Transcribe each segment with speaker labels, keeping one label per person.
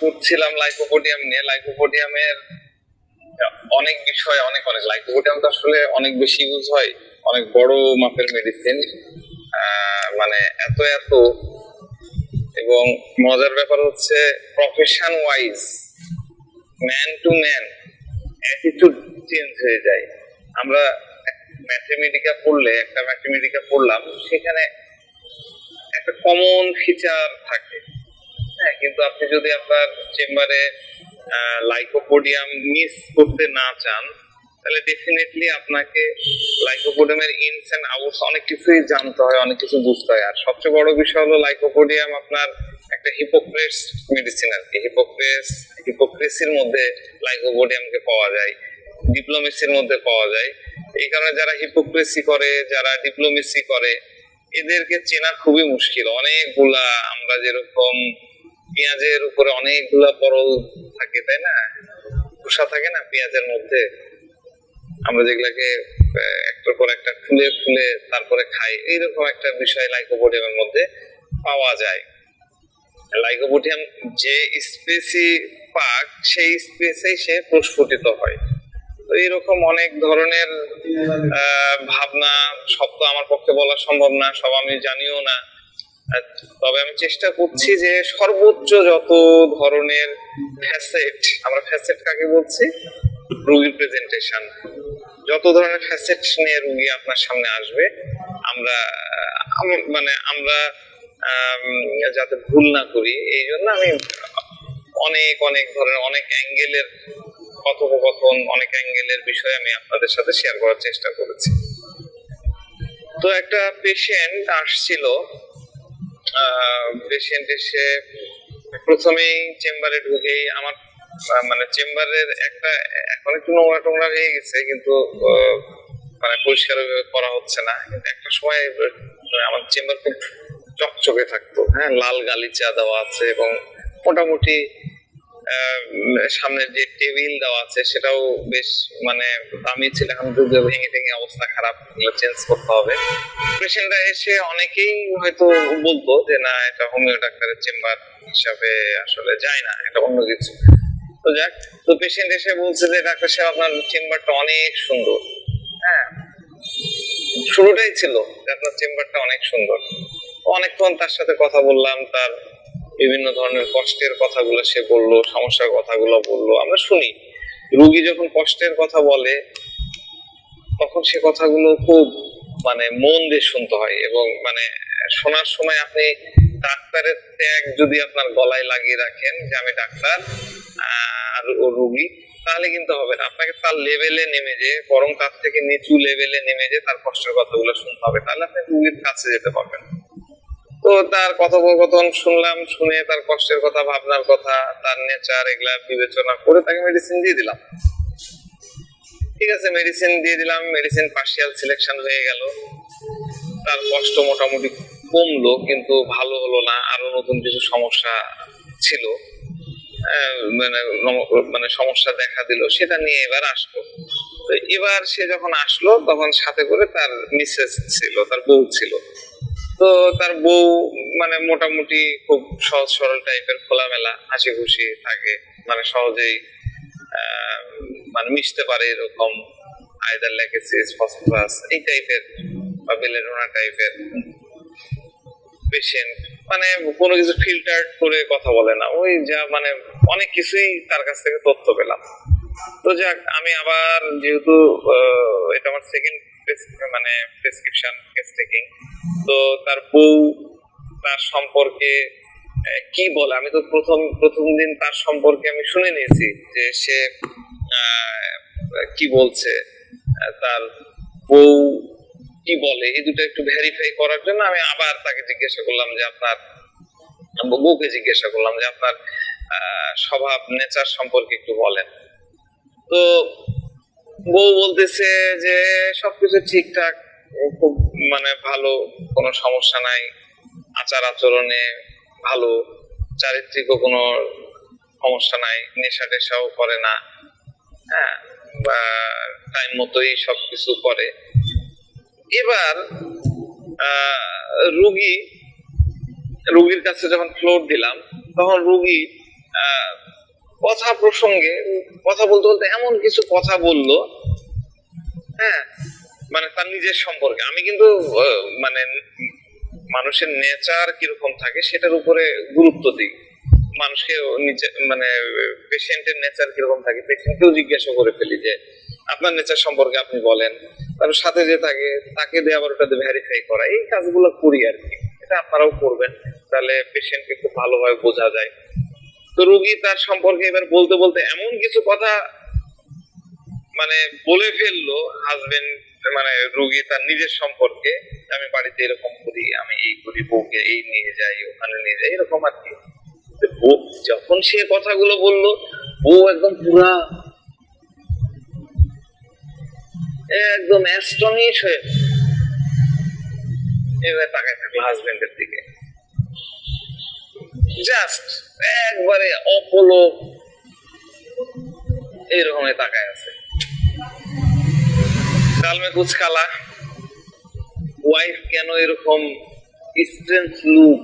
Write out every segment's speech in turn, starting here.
Speaker 1: করছিলাম লাইকোপোডিয়াম নিয়ে। লাইকোপোডিয়ামের অনেক বিষয়, অনেক অনেক লাইকোপোডিয়াম তো আসলে অনেক বেশি ইউজ হয়, অনেক বড় মাপের মেডিসিন, মানে এত এত। এবং মজার ব্যাপার হচ্ছে profession wise man to man attitude change হয়ে যায়। আমরা ম্যাথমেটিকা পড়লে, একটা ম্যাথমেটিকা পড়লাম, সেখানে একটা কমন ফিচার থাকে, হ্যাঁ, কিন্তু আপনি যদি আপনার চেম্বারে লাইকোপোডিয়াম মিস করতে না চান, তাহলে ডেফিনেটলি আপনাকে লাইকোপোডিয়ামের ইনস এন্ড আউটস অনেক কিছুই জানতে হয়, অনেক কিছু বুঝতে হয়। আর সবচেয়ে বড় বিষয় হলো লাইকোপোডিয়াম আপনার একটা হিপোক্রেটস মেডিসিন আর কি। হিপোক্রেসির মধ্যে লাইকোপোডিয়ামকে পাওয়া যায়, ডিপ্লোমেসির মধ্যে পাওয়া যায়। এই কারণে যারা হিপোক্রেসি করে, যারা ডিপ্লোমেসি করে, এদেরকে চেনা খুবই মুশকিল। অনেকগুলা, আমরা যেরকম পেঁয়াজের উপরে অনেকগুলা পরল থাকে, তাই না, খোসা থাকে না পেঁয়াজের মধ্যে, আমরা যেগুলাকে একটার পর একটা খুলে খুলে তারপরে খাই, এইরকম একটা বিষয় লাইকোপোডিয়ামের মধ্যে পাওয়া যায়। লাইকোপোডিয়াম যে স্পেসই পাক, সেই স্পেসেই সে প্রস্ফুটিত হয়। তো এইরকম অনেক ধরনের ভাবনা, সব তো আমার পক্ষে বলা সম্ভব না, সব আমি জানিও না। তবে আমি চেষ্টা করছি যে সর্বোচ্চ যত ধরনের ফ্যাসেট, আমরা ফ্যাসেট কাকে বলছি, রোগীর প্রেজেন্টেশন, যত ধরনের ফ্যাসেট নিয়ে রোগী আপনার সামনে আসবে, আমরা আমরা যাতে ভুল না করি, এই জন্য আমি অনেক অনেক ধরনের, অনেক অ্যাঙ্গেলের কথোপকথন, অনেক অ্যাঙ্গেলের বিষয় আমি আপনাদের সাথে শেয়ার করার চেষ্টা করেছি। তো একটা পেশেন্ট আসছিল, পেশেন্ট এসে প্রথমেই চেম্বারে ঢুকেই আমার মানে চেম্বারের একটা এখন একটু নোংরা টোংরা হয়ে গেছে, কিন্তু মানে পরিষ্কার করা হচ্ছে না। কিন্তু একটা সময় আমার চেম্বার খুব চকচকে থাকতো, হ্যাঁ, লাল গালিচা দেওয়া আছে এবং মোটামুটি সামনের যে টেবিল দেওয়া আছে সেটাও বেশ মানে দামি ছিল। এখন যদিও ভেঙে ভেঙে অবস্থা খারাপ, চেঞ্জ করতে হবে। পেশেন্টরা এসে অনেকেই হয়তো বলতো যে না, এটা হোমিও ডাক্তারের চেম্বার হিসাবে আসলে যায় না, এটা অন্য কিছু। তো যাক, তো পেশেন্ট এসে বলছে যে ডাক্তার সাহেব, আপনার চেম্বারটা অনেক সুন্দর। হ্যাঁ, শুরুটাই ছিল যে আপনার চেম্বারটা অনেক সুন্দর। অনেকক্ষণ তার সাথে কথা বললাম, তার বিভিন্ন ধরনের কষ্টের কথাগুলো সে বললো, সমস্যার কথাগুলো বললো, আমরা শুনি। রোগী যখন কষ্টের কথা বলে তখন সে কথাগুলো খুব মানে মন দিয়ে শুনতে হয়, এবং মানে শোনার সময় আপনি ডাক্তারের ট্যাগ যদি আপনার গলায় লাগিয়ে রাখেন যে আমি ডাক্তার আর ও রোগী, তাহলে কিন্তু হবে না। আপনাকে তার লেভেলে নেমে যে, বরং তার থেকে নিচু লেভেলে নেমে যে তার কষ্টের কথাগুলো শুনতে হবে, তাহলে আপনি রোগীর কাছে যেতে পারবেন। তো তার কথোপকথন শুনলাম, শুনে তার কষ্টের কথা, ভাবনার কথা, তার নেচার, এগুলা বিবেচনা করে তাকে মেডিসিন দিয়ে দিলাম। ঠিক আছে, মেডিসিন দিয়ে দিলাম, মেডিসিন পার্শিয়াল সিলেকশন হয়ে গেল, তার কষ্ট মোটামুটি কমলো, কিন্তু ভালো হলো না, আরো নতুন কিছু সমস্যা ছিল, মানে সমস্যা দেখা দিল, সেটা নিয়ে এবার আসলো। তো এবার সে যখন আসলো তখন সাথে করে তার মিসেস ছিল, তার বউ ছিল। তো তার বউ মানে মোটামুটি খুব সহজ সরল টাইপের, খোলামেলা, হাসি খুশি থাকে, মানে সহজেই মানে মিশতে পারে, এরকম আইদার ল্যাকেসিস, ফসফরাস এই টাইপের বা বেলেডোনা টাইপের পেশেন্ট, মানে কোনো কিছু ফিল্টার করে কথা বলে না, ওই যা মানে অনেক কিছুই তার কাছ থেকে তথ্য পেলাম। তো যাক, আমি আবার যেহেতু এটা আমার সেকেন্ড মানে প্রেসক্রিপশন কেস টেকিং, তো তার বউ তার সম্পর্কে কি বলে, আমি তো প্রথম দিন তার সম্পর্কে আমি শুনে নিয়েছি যে সে কি বলছে, তার বউ কি বলে, এই দুটো একটু ভেরিফাই করার জন্য আমি আবার তাকে জিজ্ঞাসা করলাম যে আপনার বউকে জিজ্ঞাসা করলাম যে আপনার স্বভাব, নেচার সম্পর্কে একটু বলেন। তো বউ বলতেছে যে সবকিছু ঠিকঠাক, খুব মানে ভালো, কোনো সমস্যা নাই, আচার আচরণে ভালো, চারিত্রিকও কোনো সমস্যা নাই, নেশা টেশাও করে না, হ্যাঁ, বা টাইম মতোই সবকিছু করে। এবার রুগীর কাছে যখন ফ্লোর দিলাম, তখন রুগী কথা প্রসঙ্গে কথা বলতে বলতে এমন কিছু কথা বললো, হ্যাঁ, মানে তার নিজের সম্পর্কে। আমি কিন্তু মানে মানুষের নেচার কিরকম থাকে সেটার উপরে গুরুত্ব দিই। মানুষকে নিচে মানে পেশেন্টের নেচার কিরকম থাকে পেশেন্টকেও জিজ্ঞাসা করে ফেলি যে আপনার নেচার সম্পর্কে আপনি বলেন। তার সাথে যে থাকে তাকে দিয়ে আবার ওটাতে ভেরিফাই করা, এই কাজগুলো করি আর কি। এটা আপনারাও করবেন, তাহলে পেশেন্টকে খুব ভালোভাবে বোঝা যায়। তো রোগী তার সম্পর্কে এবার বলতে বলতে এমন কিছু কথা মানে বলে ফেললো হাজবেন্ড, মানে রোগী তার নিজের সম্পর্কে, আমি বাড়িতে এরকম করি, আমি এই করি, বউকে এই নিয়ে যাই, ওখানে নিয়ে যাই, এরকম আর কি। যখন সে কথাগুলো বললো, বউ একদম পুরা একদম অ্যাস্টনিশ হয়ে এভাবে তাকায় থাকলো হাজবেন্ডের দিকে, জাস্ট একবারে অপলক এরকম তাকায় আছে। ডালমে কুচ কালা, ওয়াইফ কেন এরকম স্ট্রেঞ্জ লুক,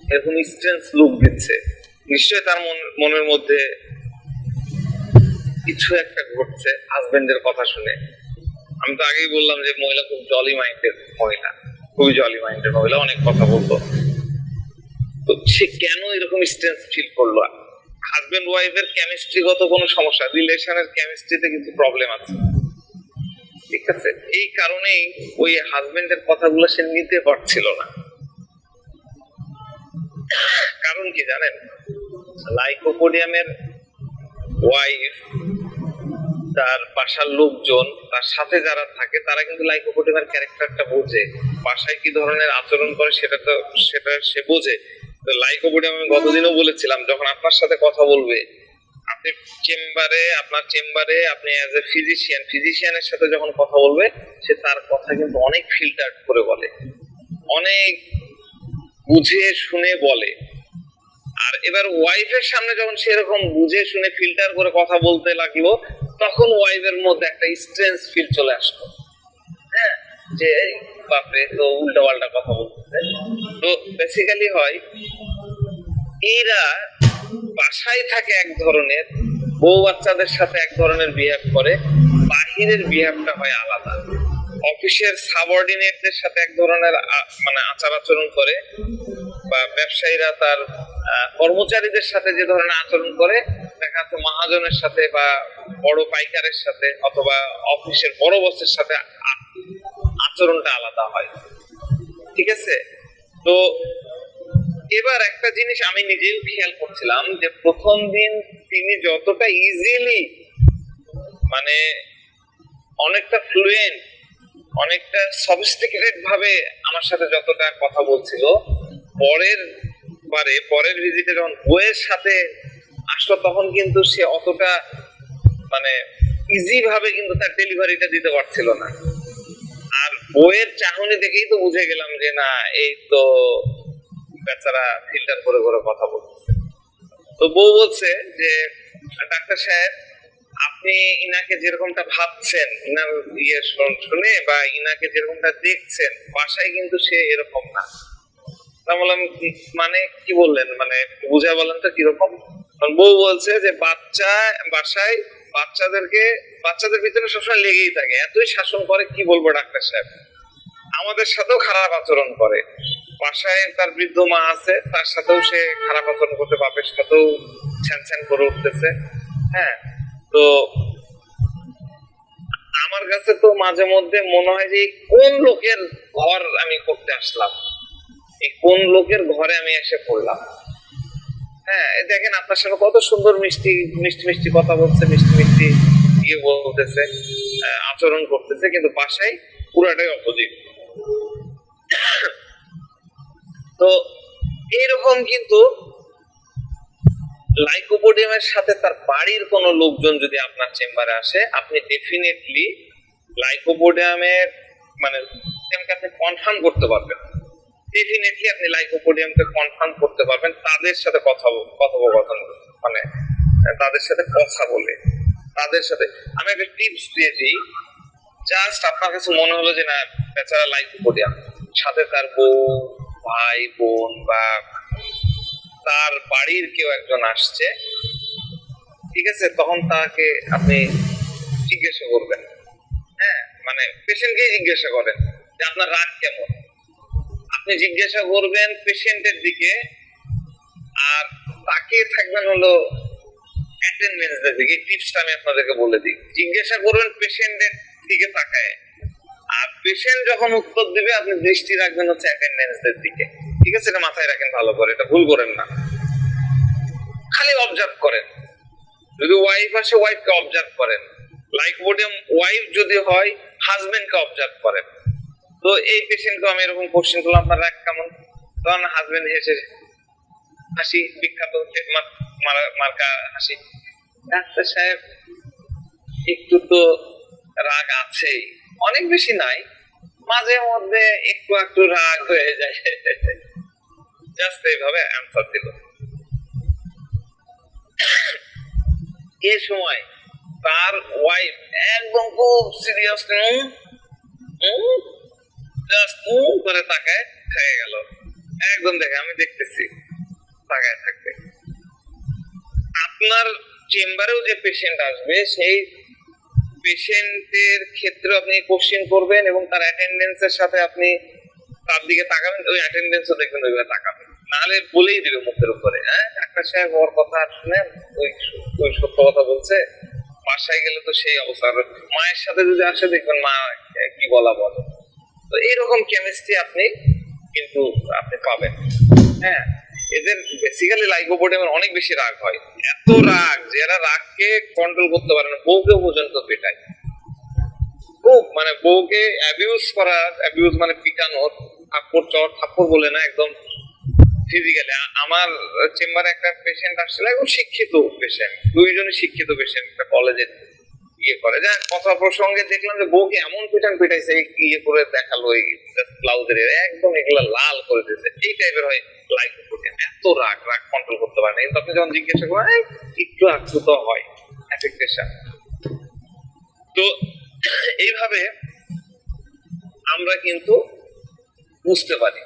Speaker 1: এরকম স্ট্রেঞ্জ লুক দিচ্ছে? নিশ্চয় তার মনের মধ্যে কিছু একটা ঘটছে হাজবেন্ডের কথা শুনে। আমি তো আগেই বললাম যে মহিলা খুব জলি মাইন্ডের মহিলা, খুবই জলি মাইন্ডের মহিলা, অনেক কথা বলতো। তো সে কেন এরকম স্ট্রেঞ্জ ফিল করলো? হাজবেন্ড ওয়াইফের কেমিস্ট্রিগত কোনো সমস্যা, রিলেশনের কেমিস্ট্রিতে কিন্তু প্রবলেম আছে, ঠিক আছে? এই কারণেই ওই হাজবেন্ডের কথাগুলো সে নিতে পারছিল না। কারণ কি জানেন, লাইকোপোডিয়ামের ওয়াইফ, তার বাসার লোকজন, তার সাথে যারা থাকে তারা কিন্তু লাইকোপোডিয়ামের ক্যারেক্টারটা বোঝে, বাসায় কি ধরনের আচরণ করে সেটা সে বোঝে। তো লাইকোপোডিয়াম আমি গতদিনও বলেছিলাম, যখন আপনার সাথে কথা বলবে, আপনি আপনার চেম্বারে আপনি অ্যাজ এ ফিজিশিয়ানের সাথে যখন কথা বলবে, সে তার কথা কিন্তু অনেক ফিল্টার করে বলে, অনেক বুঝে শুনে বলে। আর এবার ওয়াইফের সামনে যখন সেরকম বুঝে শুনে ফিল্টার করে কথা বলতে লাগলো, তখন ওয়াইফের মধ্যে একটা স্ট্রেঞ্জ ফিল চলে আসলো, হ্যাঁ, যে বাপরে, তো উল্টা পাল্টা কথা বলতেছে। তো বেসিক্যালি হয় এরা বাসায় থাকে এক ধরনের, বউ বাচ্চাদের সাথে এক ধরনের বিহেভ করে, বাহিরের বিহেভটা হয় আলাদা। অফিসের সাবঅর্ডিনেটদের সাথে এক ধরনের মানে আচার আচরণ করে, বা ব্যবসায়ীরা তার কর্মচারীদের সাথে যে ধরনের আচরণ করে, দেখা যাচ্ছে মহাজনের সাথে বা বড় পাইকারের সাথে অথবা অফিসের বড় বসের সাথে আচরণটা আলাদা হয়, ঠিক আছে? তো এবার একটা জিনিস আমি নিজেও খেয়াল করছিলাম যে প্রথম দিন তিনি যতটা ইজিলি, মানে অনেকটা ফ্লুয়েন্ট, অনেকটা সফিস্টিকেটেড ভাবে আমার সাথে যতটা কথা বলছিল, পরের ভিজিটে যখন বইয়ের সাথে আসলো, তখন কিন্তু সে অতটা মানে ইজি ভাবে কিন্তু তার ডেলিভারিটা দিতে পারছিল না। আর বইয়ের চাহনি দেখেই তো বুঝে গেলাম যে না, এই তো বেচারা ফিল্টার করে করে কথা বলছে। তো বউ বলছে যে ডাক্তার সাহেব, আপনি ইনাকে যেরকমটা ভাবছেন, ইনার ইয়ে শুনে বা ইনাকে যেরকমটা দেখছেন, বাসায় কিন্তু সে এরকম না। বললাম মানে কি বললেন, মানে বুঝা বলেন তো কিরকম? বউ বলছে যে বাসায় বাচ্চাদের ভিতরে সবসময় লেগেই থাকে, এতই শাসন করে, কি বলবো ডাক্তার সাহেব, আমাদের সাথেও খারাপ আচরণ করে। বাসায় তার বৃদ্ধ মা আছে, তার সাথেও সে খারাপ আচরণ করতে, বাপের সাথেও ছ্যান করে উঠতেছে। হ্যাঁ, তো আমার কাছে তো মাঝে মধ্যে মনে হয় যে কোন লোকের ঘর আমি করতে আসলাম, এই কোন লোকের ঘরে আমি এসে পড়লাম। হ্যাঁ, দেখেন আপনার সাথে কত সুন্দর মিষ্টি মিষ্টি মিষ্টি কথা বলছে, মিষ্টি মিষ্টি ইয়ে বলতেছে, আচরণ করতেছে, কিন্তু বাসায় পুরাটাই অপোজিট। তো এরকম কিন্তু লাইকোপোডিয়ামের সাথে তার বাড়ির কোন লোকজন যদি আপনার চেম্বারে আসে, আপনি ডেফিনেটলি লাইকোপোডিয়ামের মানে আপনি কনফার্ম করতে পারবেন, ডেফিনেটলি আপনি লাইকোপোডিয়ামকে কনফার্ম করতে পারবেন তাদের সাথে কথোপকথন, মানে তাদের সাথে কথা বলে, তাদের সাথে। আমি একটা টিপস দিয়েছি, জাস্ট আপনার কাছে মনে হলো যে না, বেচারা লাইকোপোডিয়াম, সাথে তার বউ, ভাই, বোন বা তার বাড়ির কেউ একজন আসছে, ঠিক আছে, তখন তাকে আপনি জিজ্ঞাসা করবেন, হ্যাঁ, মানে পেশেন্টকেই জিজ্ঞাসা করেন যে আপনার রাগ কেমন। আপনি জিজ্ঞাসা করবেন পেশেন্টের দিকে, আর তাকিয়ে থাকবেন হলো অ্যাটেন্ডেন্সের দিকে। টিপসটা আমি আপনাদেরকে বলে দিই, জিজ্ঞাসা করবেন পেশেন্টের দিকে তাকায়, আর পেশেন্ট যখন উত্তর দিবে আপনি দৃষ্টি রাখবেন হচ্ছে অ্যাটেন্ডেন্সের দিকে, ঠিক আছে? এটা মাথায় রাখেন ভালো করে, এটা ভুল করেন না। খালি অবজার্ভ করেন, যদি ওয়াইফ আসে ওয়াইফকে অবজার্ভ করেন, লাইকোপোডিয়াম ওয়াইফ যদি হয় হাজবেন্ডকে অবজার্ভ করেন। তো এই পেশেন্টকে আমি এরকম কোশ্চেন করলাম, আপনার রাগ কেমন, তখন হাজবেন্ড হেসে হাসি, বিখ্যাত মার্কা হাসি, ডাক্তার সাহেব একটু তো রাগ আছে, অনেক বেশি নাই, মাঝে মধ্যে একটু একটু রাগ হয়ে যায়। জাস্ট এইভাবে অ্যান্সার দিল। এ সময় তার ওয়াইফ একদম খুব সিরিয়াস জাস্ট করে তাকায় খেয়ে গেল, একদম দেখে আমি দেখতেছি তাকায় থাকবে। আপনার চেম্বারেও যে পেশেন্ট আসবে সেই পেশেন্টের ক্ষেত্রে আপনি কোশ্চেন করবেন এবং তার অ্যাটেন্ডেন্সের সাথে আপনি তার দিকে তাকাবেন, ওই অ্যাটেন্ডেন্সও দেখবেন ওইভাবে তাকাবেন, নাহলে বলেই দিবে মুখের উপরে, হ্যাঁ ডাক্তার সাহেব ওর কথা শুনেন, ওই সত্য কথা বলছে, বাসায় গেলে তো সেই অবস্থা। মায়ের সাথে যদি আসে দেখবেন মা কি বলা বলে। তো এইরকম কেমিস্ট্রি আপনি কিন্তু আপনি পাবেন। হ্যাঁ, এদের বেসিক্যালি লাইকোপোডিয়ামের অনেক বেশি রাগ হয়, এত রাগ যে এরা রাগকে কন্ট্রোল করতে পারে না, বউকে পর্যন্ত পেটায়। খুব মানে বউকে অ্যাবিউজ করার, অ্যাবিউজ মানে পিটানোর, থাপ্পড় চড়, থাপ্পড় বলে না, একদম ফিজিক্যালি। আমার চেম্বারে একটা পেশেন্ট আসছিল, একদম শিক্ষিত পেশেন্ট, দুইজনই শিক্ষিত পেশেন্ট, একটা কলেজে ইয়ে করে, যা কথা প্রসঙ্গে দেখলাম যে বউকে এমন পিটাইছে, ইয়ে করে দেখালো ওই ব্লাউজের একদম এগুলা লাল করে দিয়েছে, এই টাইপের হয় লাইকোপোডিয়াম। এত রাগ কন্ট্রোল করতে পারে না, কিন্তু আপনি যখন জিজ্ঞাসা করেন একটু আকৃত হয় অ্যাফেক্টেশন। তো এইভাবে আমরা কিন্তু বুঝতে পারি।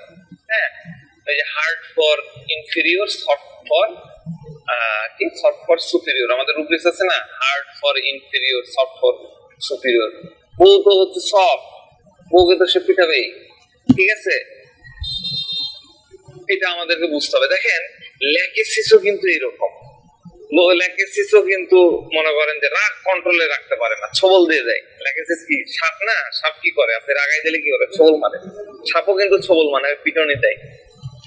Speaker 1: হ্যাঁ, এই যে hard for inferior, soft for কি, সফট ফর সুপিরিয়র, আমাদের রুব্রিক্স আছে না, hard for inferior, soft for superior. বউ তো হচ্ছে সফট, বউকে তো সে পিটাবেই, ঠিক আছে? এটা আমাদেরকে বুঝতে হবে। দেখেন ল্যাকেসিসও কিন্তু এরকম, ল্যাকেসিসও কিন্তু মনে করেন যে রাগ কন্ট্রোলে রাখতে পারে না, ছবল দিয়ে দেয়। ল্যাকেসিস কি সাপ না, সাপ কি করে, আপনি রাগাই দিলে কি করে, ছবল মানে। সাপও কিন্তু ছবল মানে পিটনি দেয়।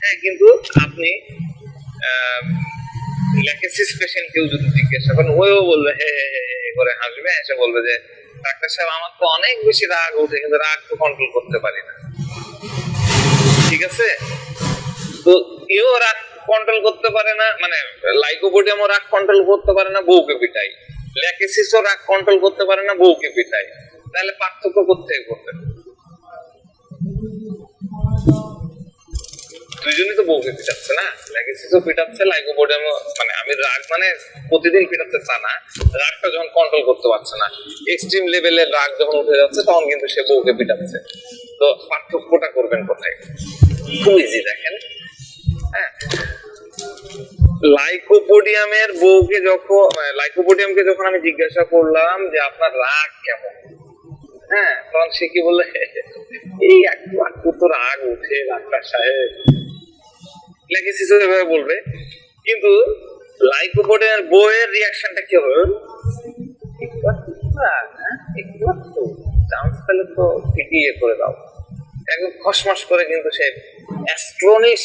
Speaker 1: হ্যাঁ, কিন্তু আপনি ল্যাকেসিস পেশেন্ট কেউ যদি জিজ্ঞাসা করেন, ওইও বলবে হে করে হাসবে, এসে বলবে যে ডাক্তার সাহেব আমার তো অনেক বেশি রাগ ওঠে, কিন্তু রাগ তো কন্ট্রোল করতে পারি না, ঠিক আছে? তো এও রাগ কন্ট্রোল করতে পারে না, মানে লাইকোপোডিয়ামও রাগ কন্ট্রোল করতে পারে না, বউকে পিটাই। ল্যাকেসিসও রাগ কন্ট্রোল করতে পারে না, বউকে পিটাই। তাহলে পার্থক্য কোথায় করবে? দুইজনই তো বউকে পিটাচ্ছে না, ল্যাকেসিসও পিটাচ্ছে, লাইকোপোডিয়ামও, মানে আমি রাগ মানে প্রতিদিন পিটাচ্ছে তা না, রাগটা যখন কন্ট্রোল করতে পারছে না, এক্সট্রিম লেভেলের রাগ যখন উঠে যাচ্ছে তখন কিন্তু সে বউকে পিটাচ্ছে। তো পার্থক্যটা করবেন কোথায়? খুব ইজি, দেখেন। হ্যাঁ, লাইকোপোডিয়ামের বউকে যখন, লাইকোপোডিয়ামকে যখন আমি জিজ্ঞাসা করলাম যে আপনার রাগ কেমন, হ্যাঁ, তখন সে কি বললে, এই একটু একটু তো রাগ উঠে ডাক্তার সাহেব, ল্যাকেসিস এভাবে বলবে। কিন্তু লাইকোপোডিয়ামের বউয়ের রিয়াকশনটা কি হবে, একটু চান্স পেলে তো পিটিয়ে করে দাও, একদম খসমাস করে কিন্তু সে অ্যাস্ট্রনিশ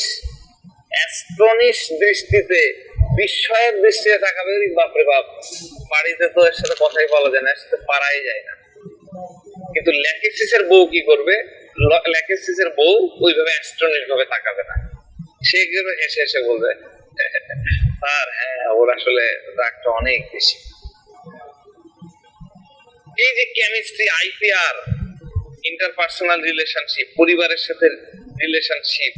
Speaker 1: দৃষ্টিতে, বিস্ময়ের দৃষ্টিতে তাকাবে, বাপরে বাপ, বাড়িতে তো এর সাথে কথাই বলা যায় না, এর সাথে পারাই যায় না। কিন্তু ল্যাকেসিসের বউ কি করবে, ল্যাকেসিসের বউ ওইভাবে অ্যাস্ট্রনিশ ভাবে তাকাবে না, সে এসে এসে বলবে আর হ্যাঁ ওর আসলে রাগটা অনেক বেশি। এই যে কেমিস্ট্রি, আইপিআর, ইন্টারপার্সোনাল রিলেশনশিপ, পরিবারের সাথে রিলেশনশিপ,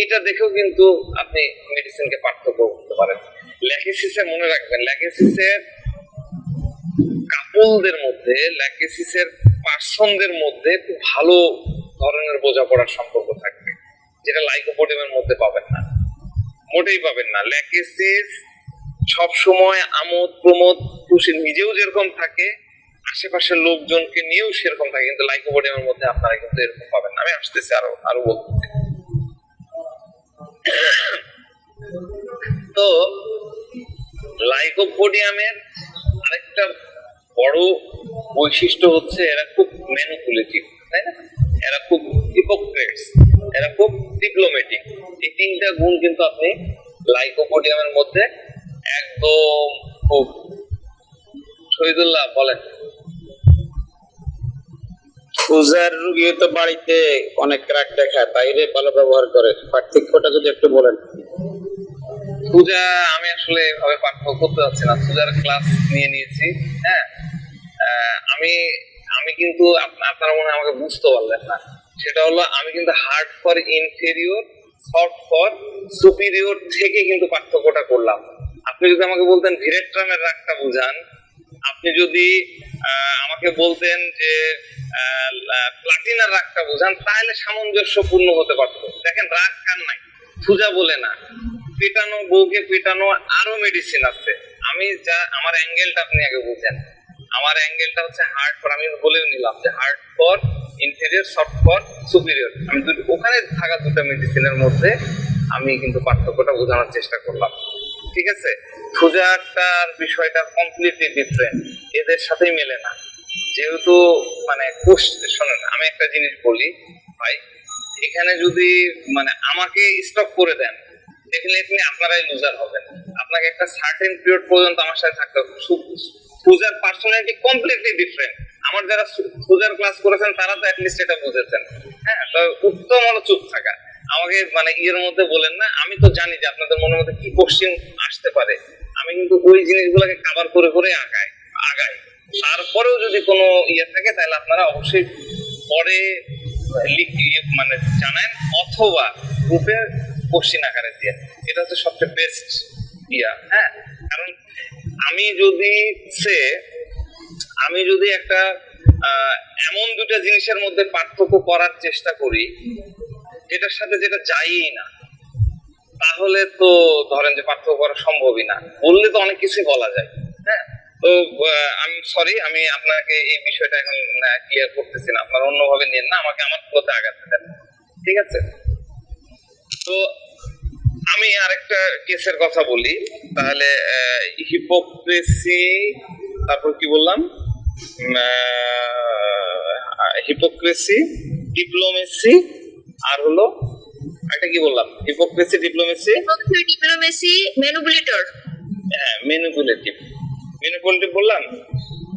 Speaker 1: এটা দেখেও কিন্তু আপনি মেডিসিনকে পার্থক্য করতে পারেন। ল্যাকেসিসে মনে রাখবেন, ল্যাকেসিসের কাপলদের মধ্যে, ল্যাকেসিসের পার্সনদের মধ্যে খুব ভালো ধরনের বোঝাপড়ার সম্পর্ক থাকবে, যেটা লাইকোপোডিয়ামের মধ্যে পাবেন না। মোটেই পাবেন না। ল্যাকেসিস সবসময় আমোদ প্রমোদ খুশি, নিজেও যেরকম থাকে আশেপাশের লোকজনকে নিয়েও সেরকম থাকে, কিন্তু লাইকোপোডিয়ামের মধ্যে আপনারা কিন্তু এরকম পাবেন না। আমি আসতেছি আরো বলতে। তো লাইকোপোডিয়ামের আরেকটা বড় বৈশিষ্ট্য হচ্ছে এরা খুব ম্যানিপুলেটিভ, তাই না? এরা খুব হিপোক্রেটস, এরা খুব ডিপ্লোম্যাটিক। এই তিনটা গুণ কিন্তু আপনি লাইকোপোডিয়ামের মধ্যে একদম খুব। শহীদুল্লাহ বলেন।
Speaker 2: ফুজার রুগী তো বাড়িতে অনেক রাগ দেখায়, বাইরে ভালো ব্যবহার করে, পার্থক্যটা যদি একটু বলেন।
Speaker 1: পূজা আমি আসলে এভাবে পাঠ্য করতে যাচ্ছি না, পূজার ক্লাস নিয়ে নিয়েছি। হ্যাঁ, আমি আমি কিন্তু আপনারা মনে হয় আমাকে বুঝতে পারলেন না। সেটা হলো আমি কিন্তু hard for inferior, soft for superior থেকে কিন্তু পার্থক্যটা করলাম। আপনি যদি আমাকে বলতেন ভিরেট্রামের রাগটা বুঝান, আপনি যদি আমাকে বলতেন যে প্লাটিনার রাগটা বুঝান, তাহলে সামঞ্জস্যপূর্ণ হতে পারতো। দেখেন রাগ কার নাই, পূজা বলে না, পেটানো বউকে পেটানো আরো মেডিসিন আছে। আমি যা আমার অ্যাঙ্গেলটা আপনি আগে বুঝেন। আমার অ্যাঙ্গেলটা হচ্ছে হার্ড ফর, আমি বলেও নিলাম যে hard for inferior, soft for superior. আমি ওখানে থাকা দুটো মেডিসিনের মধ্যে আমি কিন্তু পার্থক্যটা বোঝানোর চেষ্টা করলাম। ঠিক আছে, পূজাটার বিষয়টা কমপ্লিটলি ডিফারেন্ট, এদের সাথেই মেলে না। যেহেতু মানে শোনেন, আমি একটা জিনিস বলি ভাই, এখানে যদি মানে আমাকে স্টপ করে দেন, ডেফিনেটলি আপনারাই লুজার হবেন। আপনাকে একটা সার্টেন পিরিয়ড পর্যন্ত আমার সাথে থাকতে হবে। পূজার পার্সোনালিটি কমপ্লিটলি ডিফারেন্ট। আমার যারা পূজার ক্লাস করেছেন তারা তো অ্যাটলিস্ট এটা বুঝেছেন। হ্যাঁ, তো উত্তম হলো চুপ থাকা। আমাকে মানে ইয়ের মধ্যে বলেন না। আমি তো জানি যে আপনাদের মনের মধ্যে কি কোশ্চেন আসতে পারে, আমি কিন্তু ওই জিনিসগুলোকে কভার করে করে আগাই। তারপরেও যদি কোনো ইয়ে থাকে তাহলে আপনারা অবশ্যই পরে মানে জানেন, অথবা গ্রুপে কোশ্চেন আকারে দিয়ে। এটা হচ্ছে সবচেয়ে বেস্ট ইয়া। হ্যাঁ, কারণ আমি যদি একটা এমন দুটো জিনিসের মধ্যে পার্থক্য করার চেষ্টা করি যেটার সাথে যেটা যায়ই না, তাহলে তো ধরেন যে পার্থক্য করা সম্ভবই না। বললে তো অনেক কিছুই বলা যায়। হ্যাঁ, তো আমি সরি, আমি আপনাকে এই বিষয়টা এখন ক্লিয়ার করতেছি না, আপনারা অন্যভাবে নেন না, আমাকে আমার পুরোতে আগাতে দেন। ঠিক আছে, তো আমি আরেকটা কেসের কথা বলি তাহলে। হিপোক্রেসি, তারপর কি বললাম, হিপোক্রেসি, ডিপ্লোমেসি, আর হলো একটা কি বললাম, হিপোক্রেসি, ডিপ্লোমেসি,
Speaker 3: ম্যানিপুলেটর।
Speaker 1: হ্যাঁ, ম্যানিপুলেটিভ বললাম,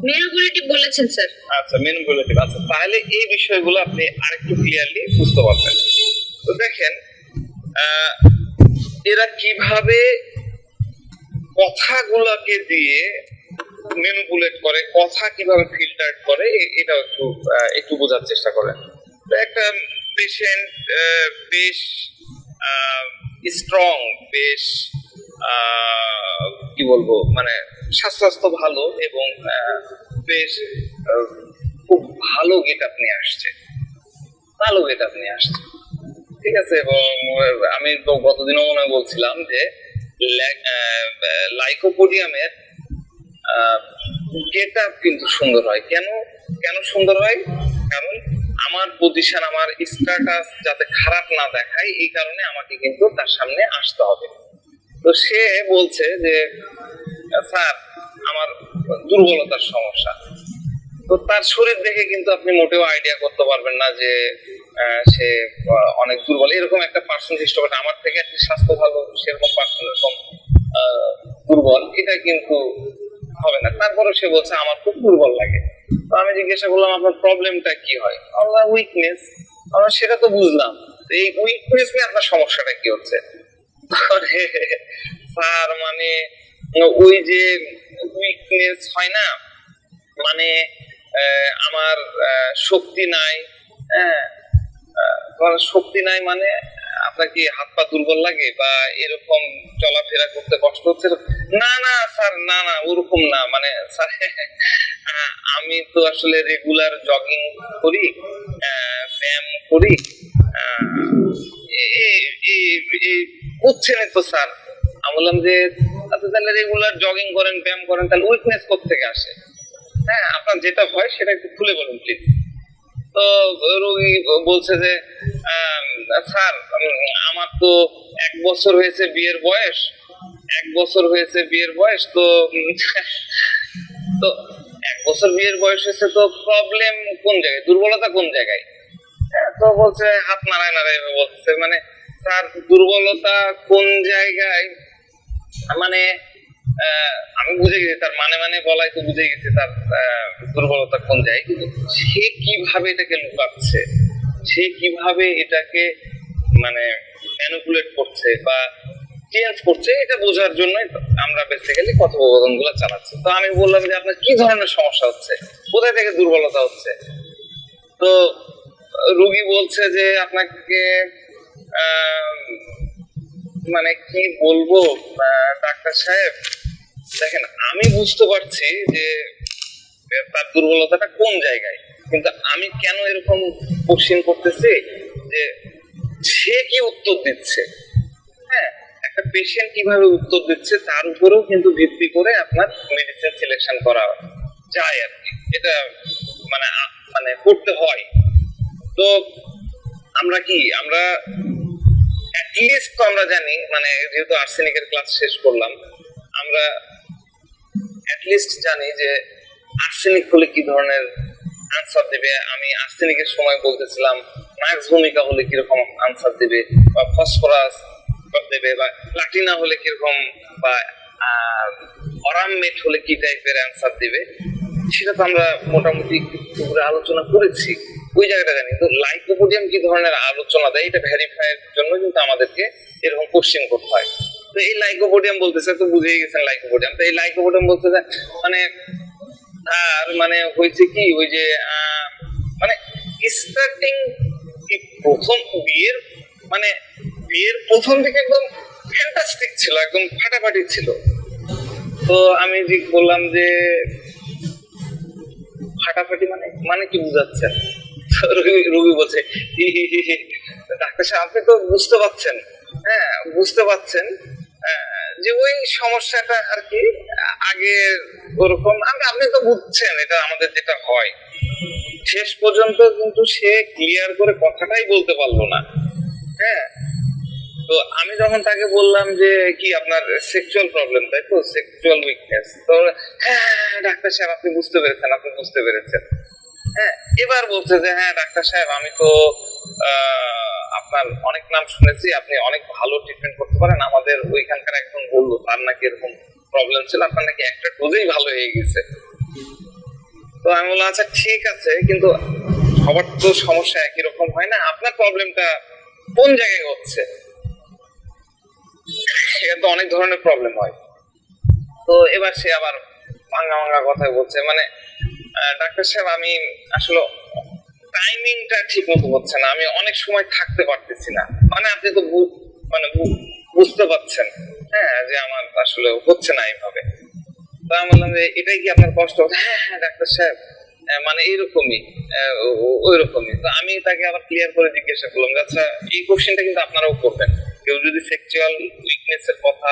Speaker 3: ম্যানিপুলেটিভ বলেছেন স্যার।
Speaker 1: আচ্ছা, ম্যানিপুলেটিভ। আচ্ছা, তাহলে এই বিষয়গুলো আপনি আরেকটু ক্লিয়ারলি বুঝতে পারবেন। তো দেখেন এরা কিভাবে কথাগুলোকে দিয়ে ম্যানিপুলেট করে, কথা কিভাবে ফিল্টার করে, এটা একটু বোঝার চেষ্টা করেন। তো একটা পেশেন্ট বেশ স্ট্রং, বেশ কি বলবো, মানে স্বাস্থ্য ভালো এবং বেশ খুব ভালো গেট আপ নিয়ে আসছে, ঠিক আছে। এবং আমি তো গতদিনও মনে বলছিলাম যে লাইকোপোডিয়ামের গেট আপ কিন্তু সুন্দর হয়। কেন সুন্দর হয়? কারণ আমার পজিশন, আমার স্ট্যাটাস যাতে খারাপ না দেখায়, এই কারণে আমাকে কিন্তু তার সামনে আসতে হবে। তো সে বলছে যে স্যার আমার দুর্বলতার সমস্যা। তো তার শরীর দেখে কিন্তু আপনি মোটেও আইডিয়া করতে পারবেন না যে সে অনেক দুর্বল। এরকম একটা পার্সন সৃষ্টি করে, আমার থেকে স্বাস্থ্য ভালো সেরকম পার্সন এরকম দুর্বল, এটা কিন্তু হবে না। তারপরে সে বলছে আমার খুব দুর্বল লাগে। তো আমি জিজ্ঞাসা করলাম আপনার প্রবলেমটা কি হয়? আল্লাহ উইকনেস। আমরা সেটা তো বুঝলাম, এই উইকনেস নিয়ে আপনার সমস্যাটা কি হচ্ছে? স্যার মানে ওই যে উইকনেস হয় না, মানে আমার শক্তি নাই। হ্যাঁ, শক্তি নাই মানে আপনার কি হাত পা দুর্বল লাগে বা এরকম চলাফেরা করতে কষ্ট হচ্ছে? না না স্যার, না না ওরকম না, মানে স্যার আমি তো আসলে রেগুলার জগিং করি, ব্যায়াম করি, বুঝছেনই তো স্যার। আমি বললাম যে আপনি তাহলে রেগুলার জগিং করেন, ব্যায়াম করেন, তাহলে উইকনেস কোত্থেকে আসে? হ্যাঁ, আপনার যেটা হয় সেটা একটু খুলে বলুন প্লিজ। তো রোগী বলছে যে স্যার আমার তো 1 বছর হয়েছে বিয়ের বয়স, 1 বছর হয়েছে বিয়ের বয়স, তো তো 1 বছর বিয়ের বয়স হয়েছে, তো প্রবলেম কোন জায়গায়, দুর্বলতা কোন জায়গায়? তো বলছে হাত নাড়ায় নাড়ায় বলছে, মানে স্যার দুর্বলতা কোন জায়গায়, মানে আমি বুঝে গেছি তার মানে বলাই তো বুঝে গেছি তার দুর্বলতা কোন জায়গায়, কিন্তু সে কিভাবে এটাকে লুকাচ্ছে, সে কিভাবে এটাকে মানে ম্যানিপুলেট করছে বা চেঞ্জ করছে, এটা বোঝার জন্যই আমরা বেসিক্যালি কথোপকথন গুলো চালাচ্ছি। তো আমি বললাম যে আপনার কি ধরনের সমস্যা হচ্ছে, কোথায় থেকে দুর্বলতা হচ্ছে? তো রুগী বলছে যে আপনাকে মানে কি বলবো ডাক্তার সাহেব, দেখেন আমি বুঝতে পারছি যে তার দুর্বলতাটা কোন জায়গায়, কিন্তু আমি কেন এরকম কোশ্চেন করতেছি যে সে কি উত্তর দিচ্ছে। হ্যাঁ, একটা পেশেন্ট কিভাবে উত্তর দিচ্ছে তার উপরেও কিন্তু ভিত্তি করে আপনার মেডিসিন সিলেকশন করা যায় আর কি, এটা মানে মানে করতে হয়। তো আমরা অ্যাটলিস্ট তো আমরা জানি, মানে যেহেতু আর্সেনিকের ক্লাস শেষ করলাম, আমরা অ্যাটলিস্ট জানি যে আর্সেনিক হলে কি ধরনের আনসার দেবে। আমি আর্সেনিকের সময় বলতেছিলাম মার্কস ভূমিকা হলে কিরকম আনসার দেবে, বা ফসফরাস দেবে, বা প্লাটিনা হলে কিরকম, বা অরামমেট হলে কি টাইপের আনসার দিবে, সেটা তো আমরা মোটামুটি উপরে আলোচনা করেছি, ওই জায়গাটা জানি। তো লাইকোপোডিয়াম কি ধরনের আলোচনা দেয় এটা ভেরিফাইয়ের জন্য কিন্তু আমাদেরকে এরকম কোশ্চেন করতে হয়। তো এই লাইকোপোডিয়াম বলতেছে, তো বুঝেই গেছেন লাইকোপোডিয়াম, তো এই লাইকোপোডিয়াম বলতেছে মানে আর মানে হয়েছে কি, ওই যে মানে স্টার্টিং প্রথম বিয়ের মানে বিয়ের প্রথম দিকে একদম ফ্যান্টাস্টিক ছিল, একদম ফাটাফাটি ছিল। তো আমি যে বললাম যে ফাটাফাটি মানে মানে কি বুঝাচ্ছেন? রোগী বলছে ডাক্তার সাহেব আপনি তো বুঝতে পারছেন, হ্যাঁ বুঝতে পারছেন যে ওই সমস্যাটা আর কি আগে ওরকম, আপনি তো বুঝছেন এটা আমাদের যেটা হয়। শেষ পর্যন্ত কিন্তু সে ক্লিয়ার করে কথাটাই বলতে পারলো না। হ্যাঁ, তো আমি যখন তাকে বললাম যে কি আপনার সেক্সুয়াল প্রবলেম, তাই তো, সেক্সুয়াল উইকনেস, তো হ্যাঁ ডাক্তার সাহেব আপনি বুঝতে পেরেছেন, আপনি বুঝতে পেরেছেন। হ্যাঁ, এবার বলছে যে হ্যাঁ ডাক্তার সাহেব আমি তো আপনার অনেক নাম শুনেছি, আপনি অনেক ভালো ট্রিটমেন্ট করতে পারেন, আমাদের ওইখানকার একজন বললো তার নাকি এরকম প্রবলেম ছিল, আপনার নাকি একটা ডোজেই ভালো হয়ে গেছে। তো আমি বললাম আচ্ছা ঠিক আছে, কিন্তু সবার তো সমস্যা একই রকম হয় না, আপনার প্রবলেমটা কোন জায়গায় হচ্ছে? সেখানে তো অনেক ধরনের প্রবলেম হয়। তো এবার সে আবার ভাঙা ভাঙা কথা বলছে, মানে ডাক্তার সাহেব আমি আসলে টাইমিংটা ঠিক মতো হচ্ছে না, আমি অনেক সময় থাকতে পারতেছি না, মানে আপনি তো মানে বুঝতে পারছেন হ্যাঁ যে আমার আসলে হচ্ছে না এইভাবে। তো আমি বললাম যে এটাই কি আপনার কষ্ট? হ্যাঁ হ্যাঁ ডাক্তার সাহেব মানে এইরকমই ওই রকমই। তো আমি তাকে আবার ক্লিয়ার করে জিজ্ঞাসা করলাম যে আচ্ছা এই কোশ্চেনটা কিন্তু আপনারাও করবেন, কেউ যদি সেক্সুয়াল উইকনেস এর কথা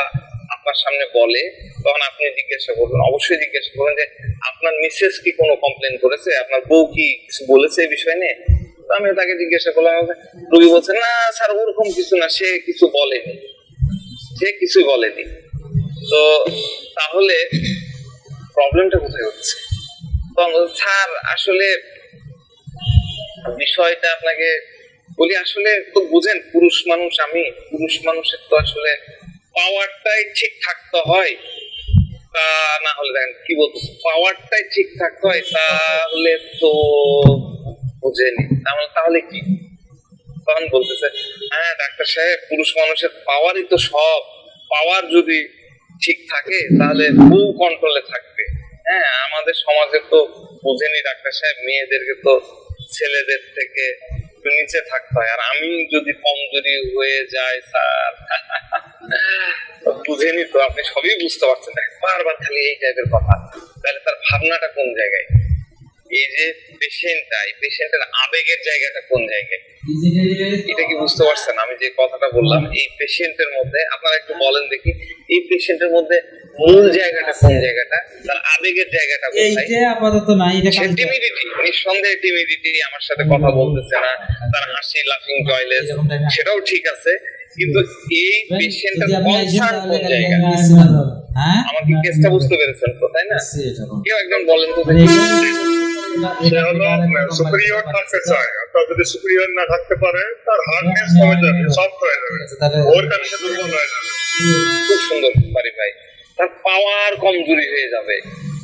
Speaker 1: আপনার সামনে বলে তখন আপনি জিজ্ঞাসা করবেন, অবশ্যই জিজ্ঞাসা করবেন যে আপনার মিসেস কি কোনো কমপ্লেন করেছে, আপনার বউ কি কিছু বলেছে এই বিষয় নিয়ে। তো আমি তাকে জিজ্ঞাসা করলাম, রোগী বলছে না স্যার ওরকম কিছু না, সে কিছু বলেনি, সে কিছুই বলেনি। তো তাহলে প্রবলেমটা কোথায় হচ্ছে? স্যার আসলে বিষয়টা আপনাকে বলি, আসলে তো বুঝেন পুরুষ মানুষ, আমি পুরুষ মানুষের তো আসলে পাওয়ারটাই ঠিক থাকতে হয়, তা না হলে দেখেন কি বলতেছে, পাওয়ারটাই ঠিক থাকতে হয়, তাহলে তো বুঝেনি, তাহলে কি? তখন বলতেছে হ্যাঁ ডাক্তার সাহেব পুরুষ মানুষের পাওয়ারই তো সব, পাওয়ার যদি ঠিক থাকে তাহলে বউ কন্ট্রোলে থাকবে। হ্যাঁ, আমাদের সমাজে তো বুঝেনি ডাক্তার সাহেব, মেয়েদেরকে তো ছেলেদের থেকে একটু নিচে থাকতে হয়, আর আমি যদি কমজোরি হয়ে যাই স্যার বুঝেনি তো, আপনি সবই বুঝতে পারছেন, বারবার খালি এই টাইপের কথা, তাহলে তার ভাবনাটা কোন জায়গায়? এই যে পেশেন্টটা, এই পেশেন্টের আবেগের জায়গাটা কোন জায়গায়, এটা কি বুঝতে পারছেন? আমি যে কথাটা বললাম, এই পেশেন্টের মধ্যে আপনারা একটু বলেন দেখি, এই পেশেন্টের মধ্যে মূল জায়গাটা কোন জায়গাটা, তার আবেগের জায়গাটা কোথায়?
Speaker 4: এইটা আপাতত নাই, এটা
Speaker 1: সে টিমিডিটি, নিঃসন্দেহে টিমিডিটি, আমার সাথে কথা বলতেছে না, তার হাসি লাফিং টয়লেট, সেটাও ঠিক আছে, কিন্তু এই পেশেন্টের কনসার্ন কোন জায়গা?
Speaker 4: হ্যাঁ
Speaker 1: আমার কি কেসটা বুঝতে পেরেছেন তো, তাই না? কেউ একজন বলেন তো
Speaker 4: মানে
Speaker 1: দেখি।
Speaker 5: সে হলো সুপিরিয়র থাকতে চায়, অর্থাৎ যদি সুপিরিয়র না থাকতে পারে তার হার্ডনেস কমে যাবে, সফট হয়ে যাবে, ওর কারণে সে দুর্বল হয়ে যাবে।
Speaker 1: খুব সুন্দর পারি ভাই, তার পাওয়ার কমজোরি হয়ে যাবে।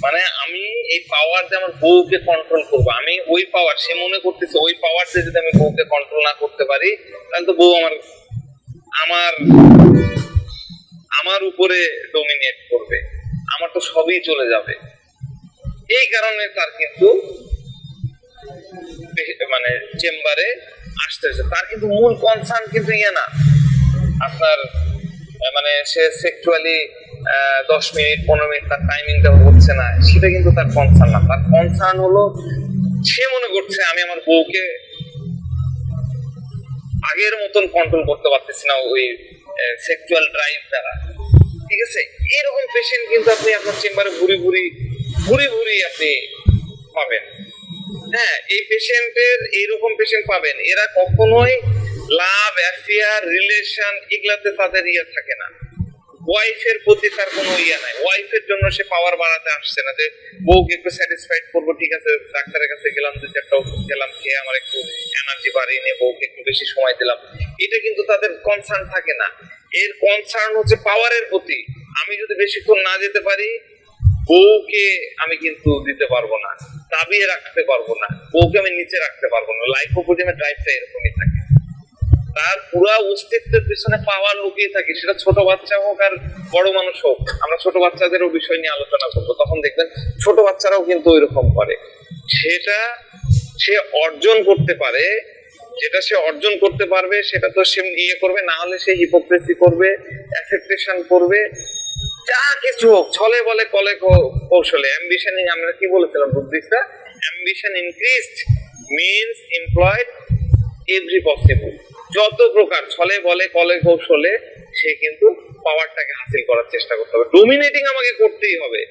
Speaker 1: মানে আমি এই পাওয়ার দিয়ে আমার বউকে কন্ট্রোল করবো, আমি ওই পাওয়ার, সে মনে করতেছে ওই পাওয়ার দিয়ে যদি আমি বউকে কন্ট্রোল না করতে পারি, তাহলে তো বউ আমার আমার আমার উপরে ডোমিনেট করবে, আমার তো সবই চলে যাবে। এই কারণে তার কিন্তু মানে চেম্বারে আসতেছে, তার কিন্তু মূল কনসার্ন কিন্তু ইয়ে না আপনার, মানে সে সেক্সুয়ালি 10 মিনিট 15 মিনিট তার টাইমিংটা হচ্ছে না, সেটা কিন্তু তার কনসার্ন না। তার কনসার্ন হলো সে মনে করছে আমি আমার বউকে আগের মতন কন্ট্রোল করতে পারতেছি না ওই সেক্সুয়াল ড্রাইভ দ্বারা, ঠিক আছে? এরকম পেশেন্ট কিন্তু আপনি আপনার চেম্বারে ভুরি ভুরি আপনি পাবেন। হ্যাঁ, এই পেশেন্টের এইরকম পেশেন্ট পাবেন, এরা কখনোই লাভ, অ্যাফেয়ার, রিলেশন এগুলাতে তাদের ইয়ে থাকে না, ওয়াইফের প্রতি তার কোনো ইয়ে নাই, ওয়াইফের জন্য সে পাওয়ার বাড়াতে আসছে না যে বউকে একটু স্যাটিসফাইড করবো, ঠিক আছে ডাক্তারের কাছে গেলাম, 2-4টা ওষুধ খেলাম, খেয়ে আমার একটু এনার্জি বাড়িয়ে নিয়ে বউকে একটু বেশি সময় দিলাম, এটা কিন্তু তাদের কনসার্ন থাকে না। এর কনসার্ন হচ্ছে পাওয়ারের প্রতি, আমি যদি বেশিক্ষণ না যেতে পারি বউকে আমি কিন্তু দিতে পারবো না, দাবিয়ে রাখতে পারবো না, বউকে আমি নিচে রাখতে পারবো না। লাইকোপোডিয়ামের ড্রাইভটা এরকমই থাকে, তার পুরো অস্তিত্বের পিছনে পাওয়ার লুকিয়ে থাকে, সেটা ছোট বাচ্চা হোক আর বড় মানুষ হোক। আমরা ছোট বাচ্চাদেরও বিষয় নিয়ে আলোচনা করবো, তখন দেখবেন ছোট বাচ্চারাও কিন্তু ওইরকম করে। সেটা সে অর্জন করতে পারে, যেটা সে অর্জন করতে পারবে সেটা তো সে ইয়ে করবে, না হলে সে হিপোক্রেসি করবে, অ্যাফেক্টেশন করবে, যা কিছু হোক, ছলে বলে কলে কৌশলে। অ্যাম্বিশন, আমরা কি বলেছিলাম বুদ্ধিস্টরা, ambition increased means employed every possible, যত প্রকার ছলে বলে কলে কৌশলে সে কিন্তু পাওয়ারটাকে হাসিল করার চেষ্টা করতে হবে, ডোমিনেটিং আমাকে করতেই হবে।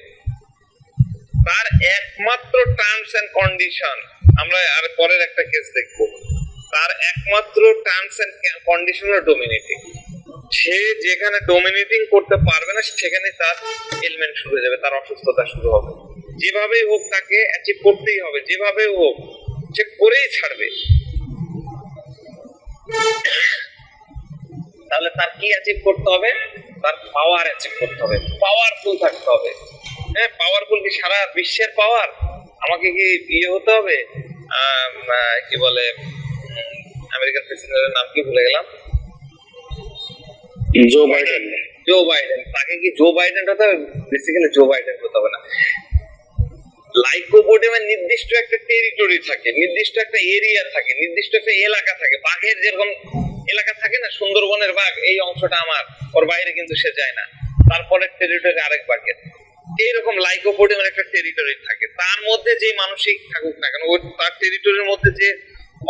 Speaker 1: তার একমাত্র টার্মস এন্ড কন্ডিশন, আমরা আর পরের একটা কেস দেখবো, তার একমাত্র টার্মস এন্ড কন্ডিশন হলো ডোমিনেটিং। সে যেখানে ডোমিনেটিং করতে পারবে না সেখানে তার এলিমেন্ট শুরু হয়ে যাবে, তার অসুস্থতা শুরু হবে। যেভাবেই হোক তাকে অ্যাচিভ করতেই হবে, যেভাবেই হোক সে করেই ছাড়বে। তাহলে তার কি অ্যাচিভ করতে হবে? তার পাওয়ার অ্যাচিভ করতে হবে, পাওয়ারফুল থাকতে হবে। হ্যাঁ, পাওয়ারফুল কি সারা বিশ্বের পাওয়ার? আমাকে কি ইয়ে হতে হবে, কি বলে আমেরিকান প্রেসিডেন্টের নাম কি ভুলে গেলাম,
Speaker 2: জো বাইডেন।
Speaker 1: জো বাইডেন, তাকে কি জো বাইডেন হতে হবে? বেসিক্যালি জো বাইডেন হতে হবে না। লাইকোপোডিয়ামের নির্দিষ্ট একটা টেরিটরি থাকে, নির্দিষ্ট একটা এরিয়া থাকে, নির্দিষ্ট একটা এলাকা থাকে। বাঘের যেরকম এলাকা থাকে না, সুন্দরবনের বাঘ এই অংশটা আমার, ওর বাইরে কিন্তু সে যায় না, তারপরে টেরিটরি আরেক বাঘের। এইরকম লাইকোপোডিয়ামের একটা টেরিটরি থাকে, তার মধ্যে যে মানসিক থাকুক না কেন, ওই তার টেরিটরির মধ্যে যে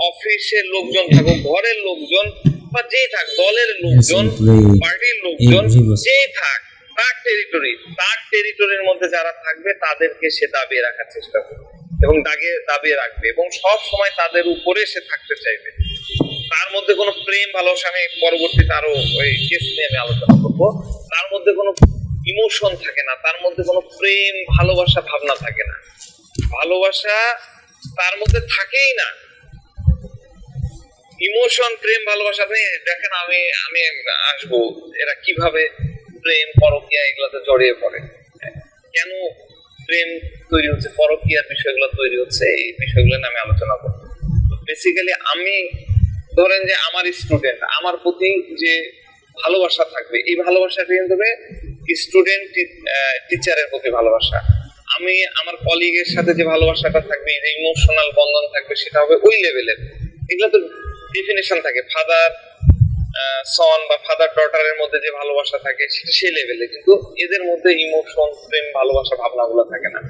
Speaker 1: অফিসের লোকজন থাকুক, ঘরের লোকজন বা যেই থাক, দলের লোকজন, পার্টির লোকজন, যেই থাক, তার টেরিটরির মধ্যে যারা থাকবে তাদেরকে সে দাবিয়ে রাখার চেষ্টা করবে এবং দাবিয়ে রাখবে এবং সব সময় তাদের উপরে সে থাকতে চাইবে। তার মধ্যে কোনো প্রেম ভালোবাসা, আমি পরবর্তীতে আরো ওই কেস নিয়ে আমি আলোচনা করবো, তার মধ্যে কোনো ইমোশন থাকে না, তার মধ্যে কোনো প্রেম ভালোবাসা ভাবনা থাকে না, ভালোবাসা তার মধ্যে থাকেই না। ইমোশন, প্রেম, ভালোবাসা, আপনি দেখেন, আমি আসবো এরা কিভাবে প্রেম, পরকীয়া এগুলোতে জড়িয়ে পড়ে, কেন প্রেম তৈরি হচ্ছে, পরকীয়ার বিষয়গুলো তৈরি হচ্ছে, এই বিষয়গুলো নিয়ে আমি আলোচনা করবো। বেসিক্যালি আমি ধরেন যে আমার স্টুডেন্ট, আমার প্রতি যে ভালোবাসা থাকবে, এই ভালোবাসাটা কিন্তু স্টুডেন্ট টিচারের প্রতি ভালোবাসা। আমি আমার কলিগের সাথে যে ভালোবাসাটা থাকবে, যে ইমোশনাল বন্ধন থাকবে, সেটা হবে ওই লেভেলের। এগুলো তো ডেফিনেশন থাকে, ফাদার সন বা ফাদার ডটারের মধ্যে যে ভালোবাসা থাকে সেটা সেই লেভেলে, কিন্তু এদের মধ্যে ইমোশন, প্রেম, ভালোবাসা ভাবনাগুলো থাকে না।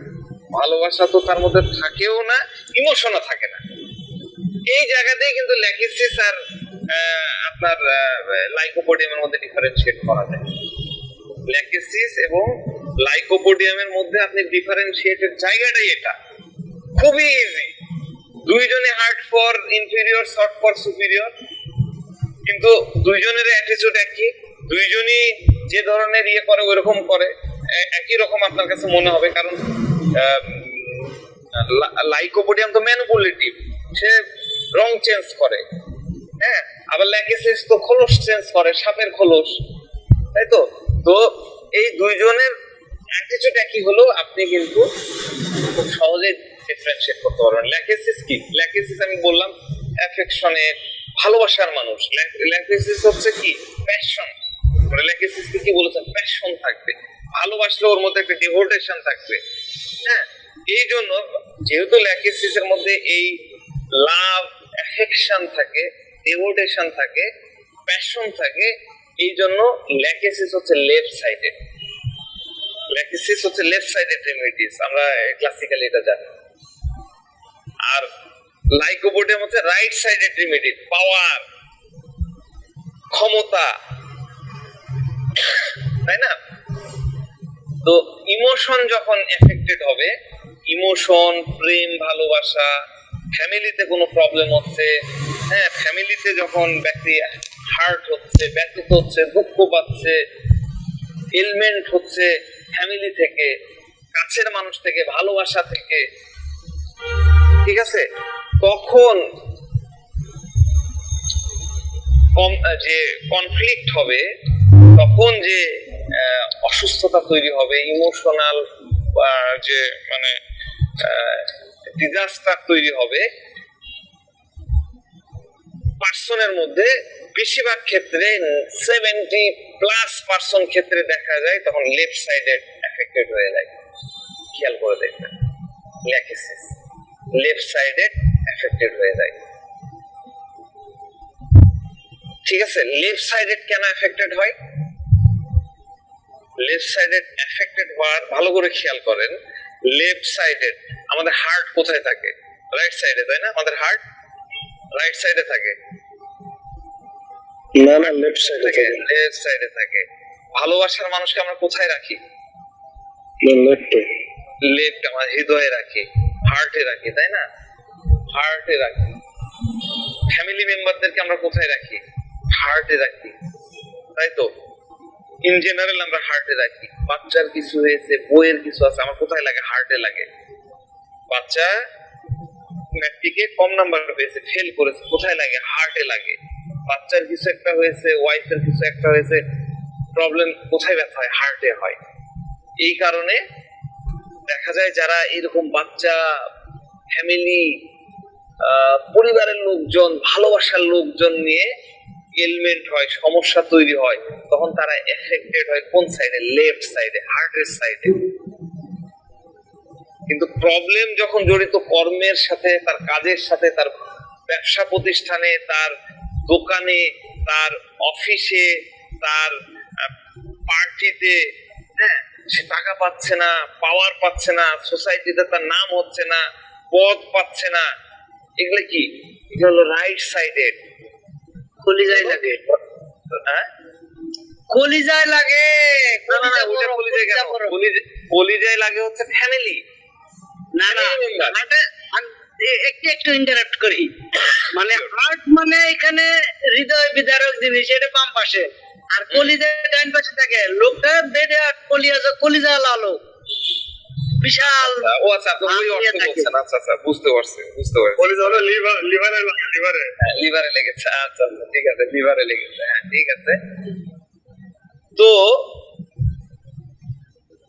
Speaker 1: ভালোবাসা তো তার মধ্যে থাকেও না, ইমোশনও থাকে না। এই জায়গাতেই কিন্তু ল্যাকিসিস আর আপনার লাইকোপোডিয়ামের মধ্যে ডিফারেন্সিয়েট করা যায়। ল্যাকিসিস এবং লাইকোপোডিয়ামের মধ্যে আপনি ডিফারেন্সিয়েটের জায়গাটাই এটা, খুবই ইজি। দুইজনে heart for inferior, short for superior, কিন্তু দুইজনের অ্যাটিটিউড একই, দুইজনই যে ধরনের ইয়ে করে ওইরকম করে, একই রকম আপনার কাছে মনে হবে। কারণ লাইকোপোডিয়াম তো ম্যানিপুলেটিভ, সে রং চেঞ্জ করে, হ্যাঁ, আবার ল্যাকিসিস তো খোলস চেঞ্জ করে, সাপের খোলস, তাই তো। তো এই দুইজনের অ্যাটিটিউড একই হলেও আপনি কিন্তু খুব সহজে ডিফারেন্সিয়েট করতে পারবেন। ল্যাকিসিস কি? ল্যাকিসিস আমি বললাম অ্যাফেকশনের, ভালোবাসার মানুষ। ল্যাকিসিস হচ্ছে কি? প্যাশন। মানে ল্যাকিসিসকে কি বলেছেন? প্যাশন থাকবে, ভালোবাসলে ওর মধ্যে একটা ডিভোটেশন থাকবে, হ্যাঁ। এই জন্য যেহেতু ল্যাকিসিসের মধ্যে এই লাভ, অ্যাফেকশন থাকে, ডিভোটেশন থাকে, প্যাশন থাকে, এই জন্য ল্যাকিসিস হচ্ছে লেফট সাইডেড। ল্যাকিসিস হচ্ছে লেফট সাইডেড রেমিডিস, আমরা ক্লাসিক্যালি এটা জানি। আর লাইকোপোডিয়াম হচ্ছে রাইট সাইডেড রেমিডি, পাওয়ার, ক্ষমতা, তাই না? তো ইমোশন যখন এফেক্টেড হবে, ইমোশন, প্রেম, ভালোবাসা, ফ্যামিলিতে কোনো প্রবলেম হচ্ছে, হ্যাঁ, ফ্যামিলিতে যখন ব্যক্তি হার্ট হচ্ছে, ব্যথিত হচ্ছে, দুঃখ পাচ্ছে, এলমেন্ট হচ্ছে ফ্যামিলি থেকে, কাছের মানুষ থেকে, ভালোবাসা থেকে, ঠিক আছে, তখন যে কনফ্লিক্ট হবে, তখন যে অসুস্থতা তৈরি হবে, ইমোশনাল যে মানে ডিজাস্টার তৈরি হবে, পার্সনের মধ্যে বেশিরভাগ ক্ষেত্রে 70+ ক্ষেত্রে দেখা যায় তখন লেফট সাইডেড এফেক্টেড হয়ে যায়। খেয়াল করে দেখবেন, ল্যাকিসিস লেফট সাইডেড এফেক্টেড হয়ে যায়। ঠিক আছে, লেফট সাইডেড কেন এফেক্টেড হয়? লেফট সাইডেড এফেক্টেড হওয়ার ভালো করে খেয়াল করেন। লেফট সাইডেড, আমাদের হার্ট কোথায় থাকে? রাইট সাইডে, তাই না? আমাদের হার্ট রাইট সাইডে থাকে
Speaker 2: না, না, লেফট সাইডে থাকে।
Speaker 1: লেফট সাইডে থাকে। ভালোবাসার মানুষকে আমরা কোথায় রাখি?
Speaker 2: লেফটে।
Speaker 1: লেফট, আমরা হৃদয়ে রাখি, হার্টে রাখি, তাই না? হার্টে রাখি। ফ্যামিলি মেম্বারদেরকে আমরা কোথায় রাখি? হার্টে রাখি, তাই তো। ইন জেনারেল আমরা হার্টে রাখি। বাচ্চার কিছু হয়েছে, বইয়ের কিছু আছে, আমার কোথায় লাগে? হার্টে লাগে। বাচ্চা ম্যাট্রিকে কম নাম্বার পেয়েছে, ফেল করেছে, কোথায় লাগে? হার্টে লাগে। বাচ্চার কিছু একটা হয়েছে, ওয়াইফের কিছু একটা হয়েছে, প্রবলেম কোথায় ব্যথা হয়? হার্টে হয়। এই কারণে দেখা যায় যারা এরকম বাচ্চা, ফ্যামিলি, পরিবারের লোকজন, ভালোবাসার লোকজন নিয়ে এলমেন্ট হয়, সমস্যা তৈরি হয়, তখন তারা এফেক্টেড হয় কোন সাইডে? লেফট সাইডে, হার্টের সাইডে। কিন্তু প্রবলেম যখন জড়িত কর্মের সাথে, তার কাজের সাথে, তার ব্যবসা প্রতিষ্ঠানে, তার দোকানে, তার অফিসে, তার পার্টিতে, হ্যাঁ, সে টাকা পাচ্ছে না, পাওয়ার পাচ্ছে না, সোসাইটিতে তার নাম হচ্ছে না, পদ পাচ্ছে না, এগুলো কি? এগুলো হলো রাইট সাইডেড। কলিজায় লাগে, হ্যাঁ,
Speaker 6: কলিজায় লাগে।
Speaker 1: না না না, ওটা কলিজায় কেন? কলিজায় লাগে হচ্ছে ফ্যামিলি।
Speaker 6: না না, একটু ইন্টারাপ্ট করি। মানে হার্ট মানে এখানে হৃদয় বিদারক জিনিস, এটা বাম পাশে, আর কলিজা ডান পাশে থাকে। লোকটা বেডে আর কলিজা লালো বিশাল।
Speaker 1: ও আচ্ছা, আপনি ওই অর্থ বলছেন। আচ্ছা আচ্ছা, বুঝতে পারছি।
Speaker 5: কলিজা হলো লিভারে লাগে, লিভারে।
Speaker 1: লিভারে লেগেছে। আচ্ছা আচ্ছা, ঠিক আছে, লিভারে লেগেছে, হ্যাঁ ঠিক আছে। তো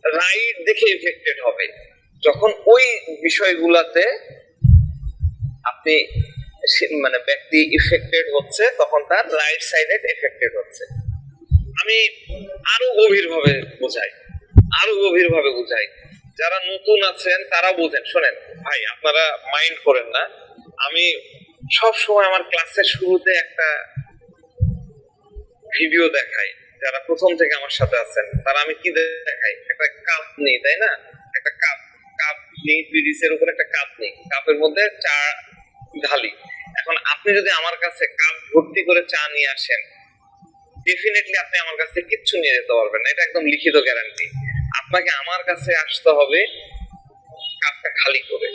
Speaker 1: রাইট দেখে ইফেক্টেড হবে যখন ওই বিষয়গুলাতে আপনি মানে ব্যক্তি ইফেক্টেড হচ্ছে, তখন তার রাইট সাইডেড এফেক্টেড হচ্ছে। আমি আরো গভীরভাবে বুঝাই, যারা নতুন আছেন তারা বোঝেন। শোনেন ভাই, আপনারা মাইন্ড করেন না, আমি সব সময় আমার ক্লাসের শুরুতে একটা ভিডিও দেখাই। যারা প্রথম থেকে আমার সাথে আছেন তারা আমি কি দেখাই? একটা কাপ নেই, তাই না? একটা কাপ ডিসের উপর একটা কাপ নেই, কাপের মধ্যে চা ঢালি। এখন আপনি যদি আমার কাছে কাপ ভর্তি করে চা নিয়ে আসেন, ডেফিনেটলি আপনি আমার কাছে কিচ্ছু নিয়ে যেতে পারবেন না, এটা একদম লিখিত গ্যারান্টি। আপনাকে আমার কাছে আসতে হবে কাপটা খালি করে।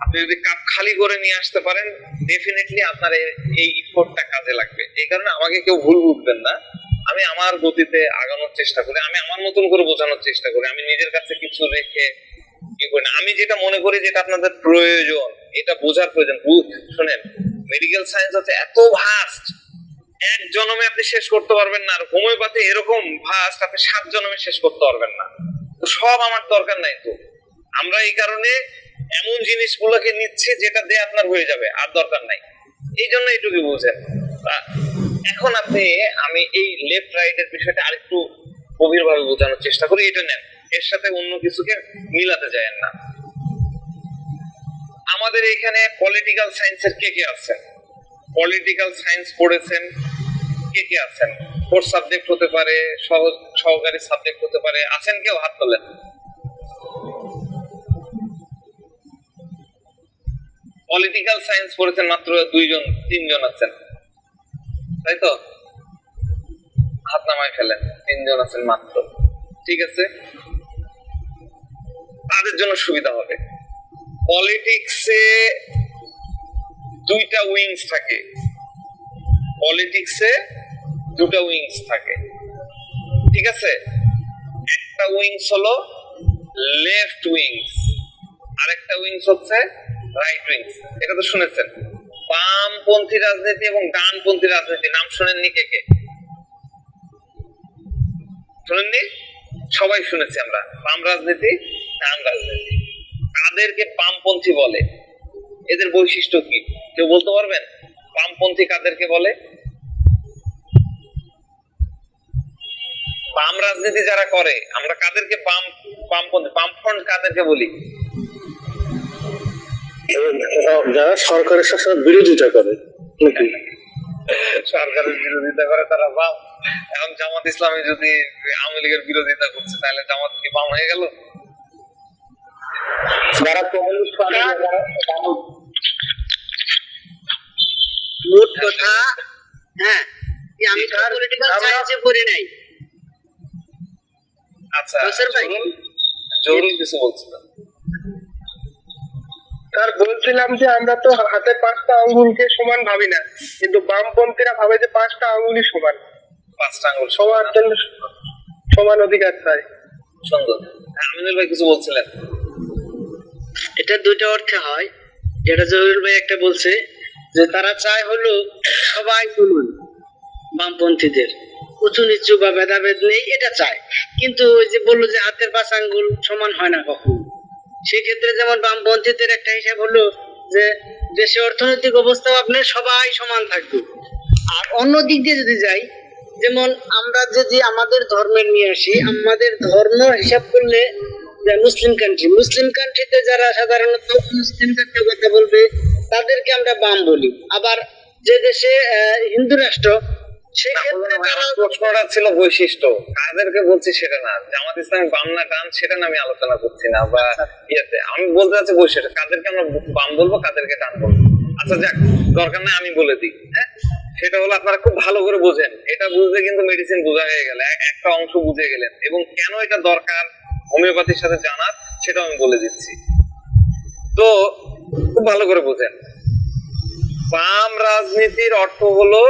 Speaker 1: আপনি যদি কাপ খালি করে নিয়ে আসতে পারেন, ডেফিনেটলি আপনার এই ইফোর্টটা কাজে লাগবে। এই কারণে আমাকে কেউ ভুল বুঝবেন না, আমি আমার গতিতে আগানোর চেষ্টা করি, আমি আমার মতন করে বোঝানোর চেষ্টা করি, আমি নিজের কাছে কিছু রেখে কি করি না। আমি যেটা মনে করি যেটা আপনাদের প্রয়োজন, এটা বোঝার প্রয়োজন। শোনেন, মেডিকেল সায়েন্স হচ্ছে এত ভাস্ট, এক জন্মে আপনি শেষ করতে পারবেন না। আর হোমিওপ্যাথি এরকম ভাস্ট, আপনি 7 জন্মে শেষ করতে পারবেন না। তো সব আমার দরকার নাই। তো আমরা এই কারণে এমন জিনিসগুলোকে নিচ্ছি যেটা দিয়ে আপনার হয়ে যাবে, আর দরকার নাই। এই জন্য এইটুকু বুঝেন। এখন আপনি, আমি এই লেফট রাইট এর বিষয়টা আরেকটু গভীর ভাবে বোঝানোর চেষ্টা করি। এটা নেন, এর সাথে অন্য কিছুকে মিলাতে যায়েন না। আমাদের এখানে পলিটিক্যাল সায়েন্সের কে কে আছেন? পলিটিক্যাল সায়েন্স পড়েছেন কে কে আছেন? কোর্স সাবজেক্ট হতে পারে, সহকারী সাবজেক্ট হতে পারে, আছেন কেউ? হাত তোলেন। পলিটিক্যাল সায়েন্স পড়েছেন মাত্র 2 জন 3 জন আছেন, তাই তো? হাত নামায় ফেলেন, 3 জন আছেন মাত্র। ঠিক আছে, তাদের জন্য সুবিধা হবে। পলিটিক্সে 2টা উইংস থাকে, পলিটিক্সে 2টা উইংস থাকে, ঠিক আছে? একটা উইংস হলো লেফট উইংস, আরেকটা উইংস হচ্ছে রাইট উইংস। এটা তো শুনেছেন, বামপন্থী রাজনীতি এবং ডানপন্থী রাজনীতি। নাম শুনেননি কে কে? শুনেননি? সবাই শুনেছি আমরা, বাম রাজনীতি, ডান রাজনীতি। কাদেরকে বামপন্থী বলে? এদের বৈশিষ্ট্য কি কেউ বলতে পারবেন? বামপন্থী কাদেরকে বলে? বাম রাজনীতি যারা করে, আমরা কাদেরকে বামপন্থী, বামফ্রন্ট কাদেরকে বলি?
Speaker 5: যারা সরকারের সাথে বিরোধিতা করে,
Speaker 1: সরকারের বিরোধিতা করে তারা বাম। এখন জামাত ইসলামী যদি আওয়ামী লীগের বিরোধিতা করছে, তাহলে জামাত কি বাম হয়ে গেল?
Speaker 5: যারা কমিউনিস্ট পার্টি,
Speaker 6: মোট কথা, হ্যাঁ, আমি তো পলিটিক্যাল সায়েন্সে পড়ি নাই।
Speaker 1: আচ্ছা,
Speaker 6: স্যার ভাই,
Speaker 1: জরুরি কিছু বলছিলাম।
Speaker 5: স্যার বলছিলাম যে আমরা তো হাতে 5টা আঙ্গুলকে সমান ভাবি না, কিন্তু বামপন্থীরা ভাবে যে 5টা আঙ্গুলই সমান,
Speaker 1: 5টা আঙ্গুল
Speaker 5: সবার জন্য সমান অধিকার চাই।
Speaker 1: সুন্দর। আমিনুল ভাই কিছু বলছিলেন।
Speaker 6: এটা 2টা অর্থে হয়। যেটা জহিরুল ভাই একটা বলছে যে তারা চায় হলো সবাই সমান, বামপন্থীদের উঁচু নিচু বা ভেদাভেদ নেই, এটা চায়। কিন্তু ওই যে বললো যে হাতের 5 আঙ্গুল সমান হয় না কখনো। সেক্ষেত্রে যেমন বামপন্থীদের একটা হিসাব হলো যে দেশে অর্থনৈতিক অবস্থা আপনার সবাই সমান থাকবে। আর অন্য দিক দিয়ে যদি যাই, যেমন আমরা যদি আমাদের ধর্মের নিয়ে আসি, আমাদের ধর্ম হিসাব করলে মুসলিম কান্ট্রিতে যারা সাধারণত মুসলিম কথা বলবে তাদেরকে আমরা বাম বলি। আবার যে দেশে হিন্দু রাষ্ট্র, সেক্ষেত্রে
Speaker 1: প্রশ্নটা ছিল বৈশিষ্ট্য, কাদেরকে বলছি সেটা না। জামাত ইসলামী বাম না ডান সেটা না আমি আলোচনা করছি না, বা ইয়েতে আমি বলতে চাচ্ছি বৈশিষ্ট্য, কাদেরকে আমরা বাম বলবো, কাদেরকে ডান বলবো। আচ্ছা যাক, দরকার নাই আমি বলে দিই। হ্যাঁ, সেটা হলো আপনারা খুব ভালো করে বোঝেন। এটা বুঝলে কিন্তু মেডিসিন বোঝা হয়ে গেলে, একটা অংশ বুঝে গেলেন, এবং কেন এটা দরকার হোমিওপ্যাথির সাথে জানার সেটা আমি বলে দিচ্ছি। তো খুব ভালো করে বোঝেন, বাম রাজনীতির অর্থ হলো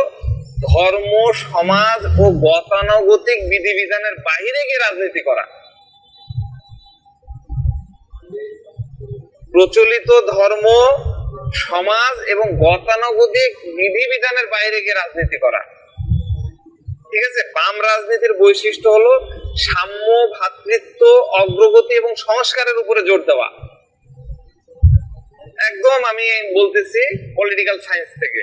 Speaker 1: ধর্ম, সমাজ ও গতানুগতিক বিধিবিধানের বাইরে গিয়ে রাজনীতি করা। প্রচলিত ধর্ম, সমাজ এবং গতানুগতিক বিধিবিধানের বাইরে গিয়ে রাজনীতি করা। ঠিক আছে? বাম রাজনীতির বৈশিষ্ট্য হলো সাম্য, ভ্রাতৃত্ব, অগ্রগতি এবং সংস্কারের উপরে জোর দেওয়া। একদম আমি বলতেছি পলিটিক্যাল সায়েন্স থেকে,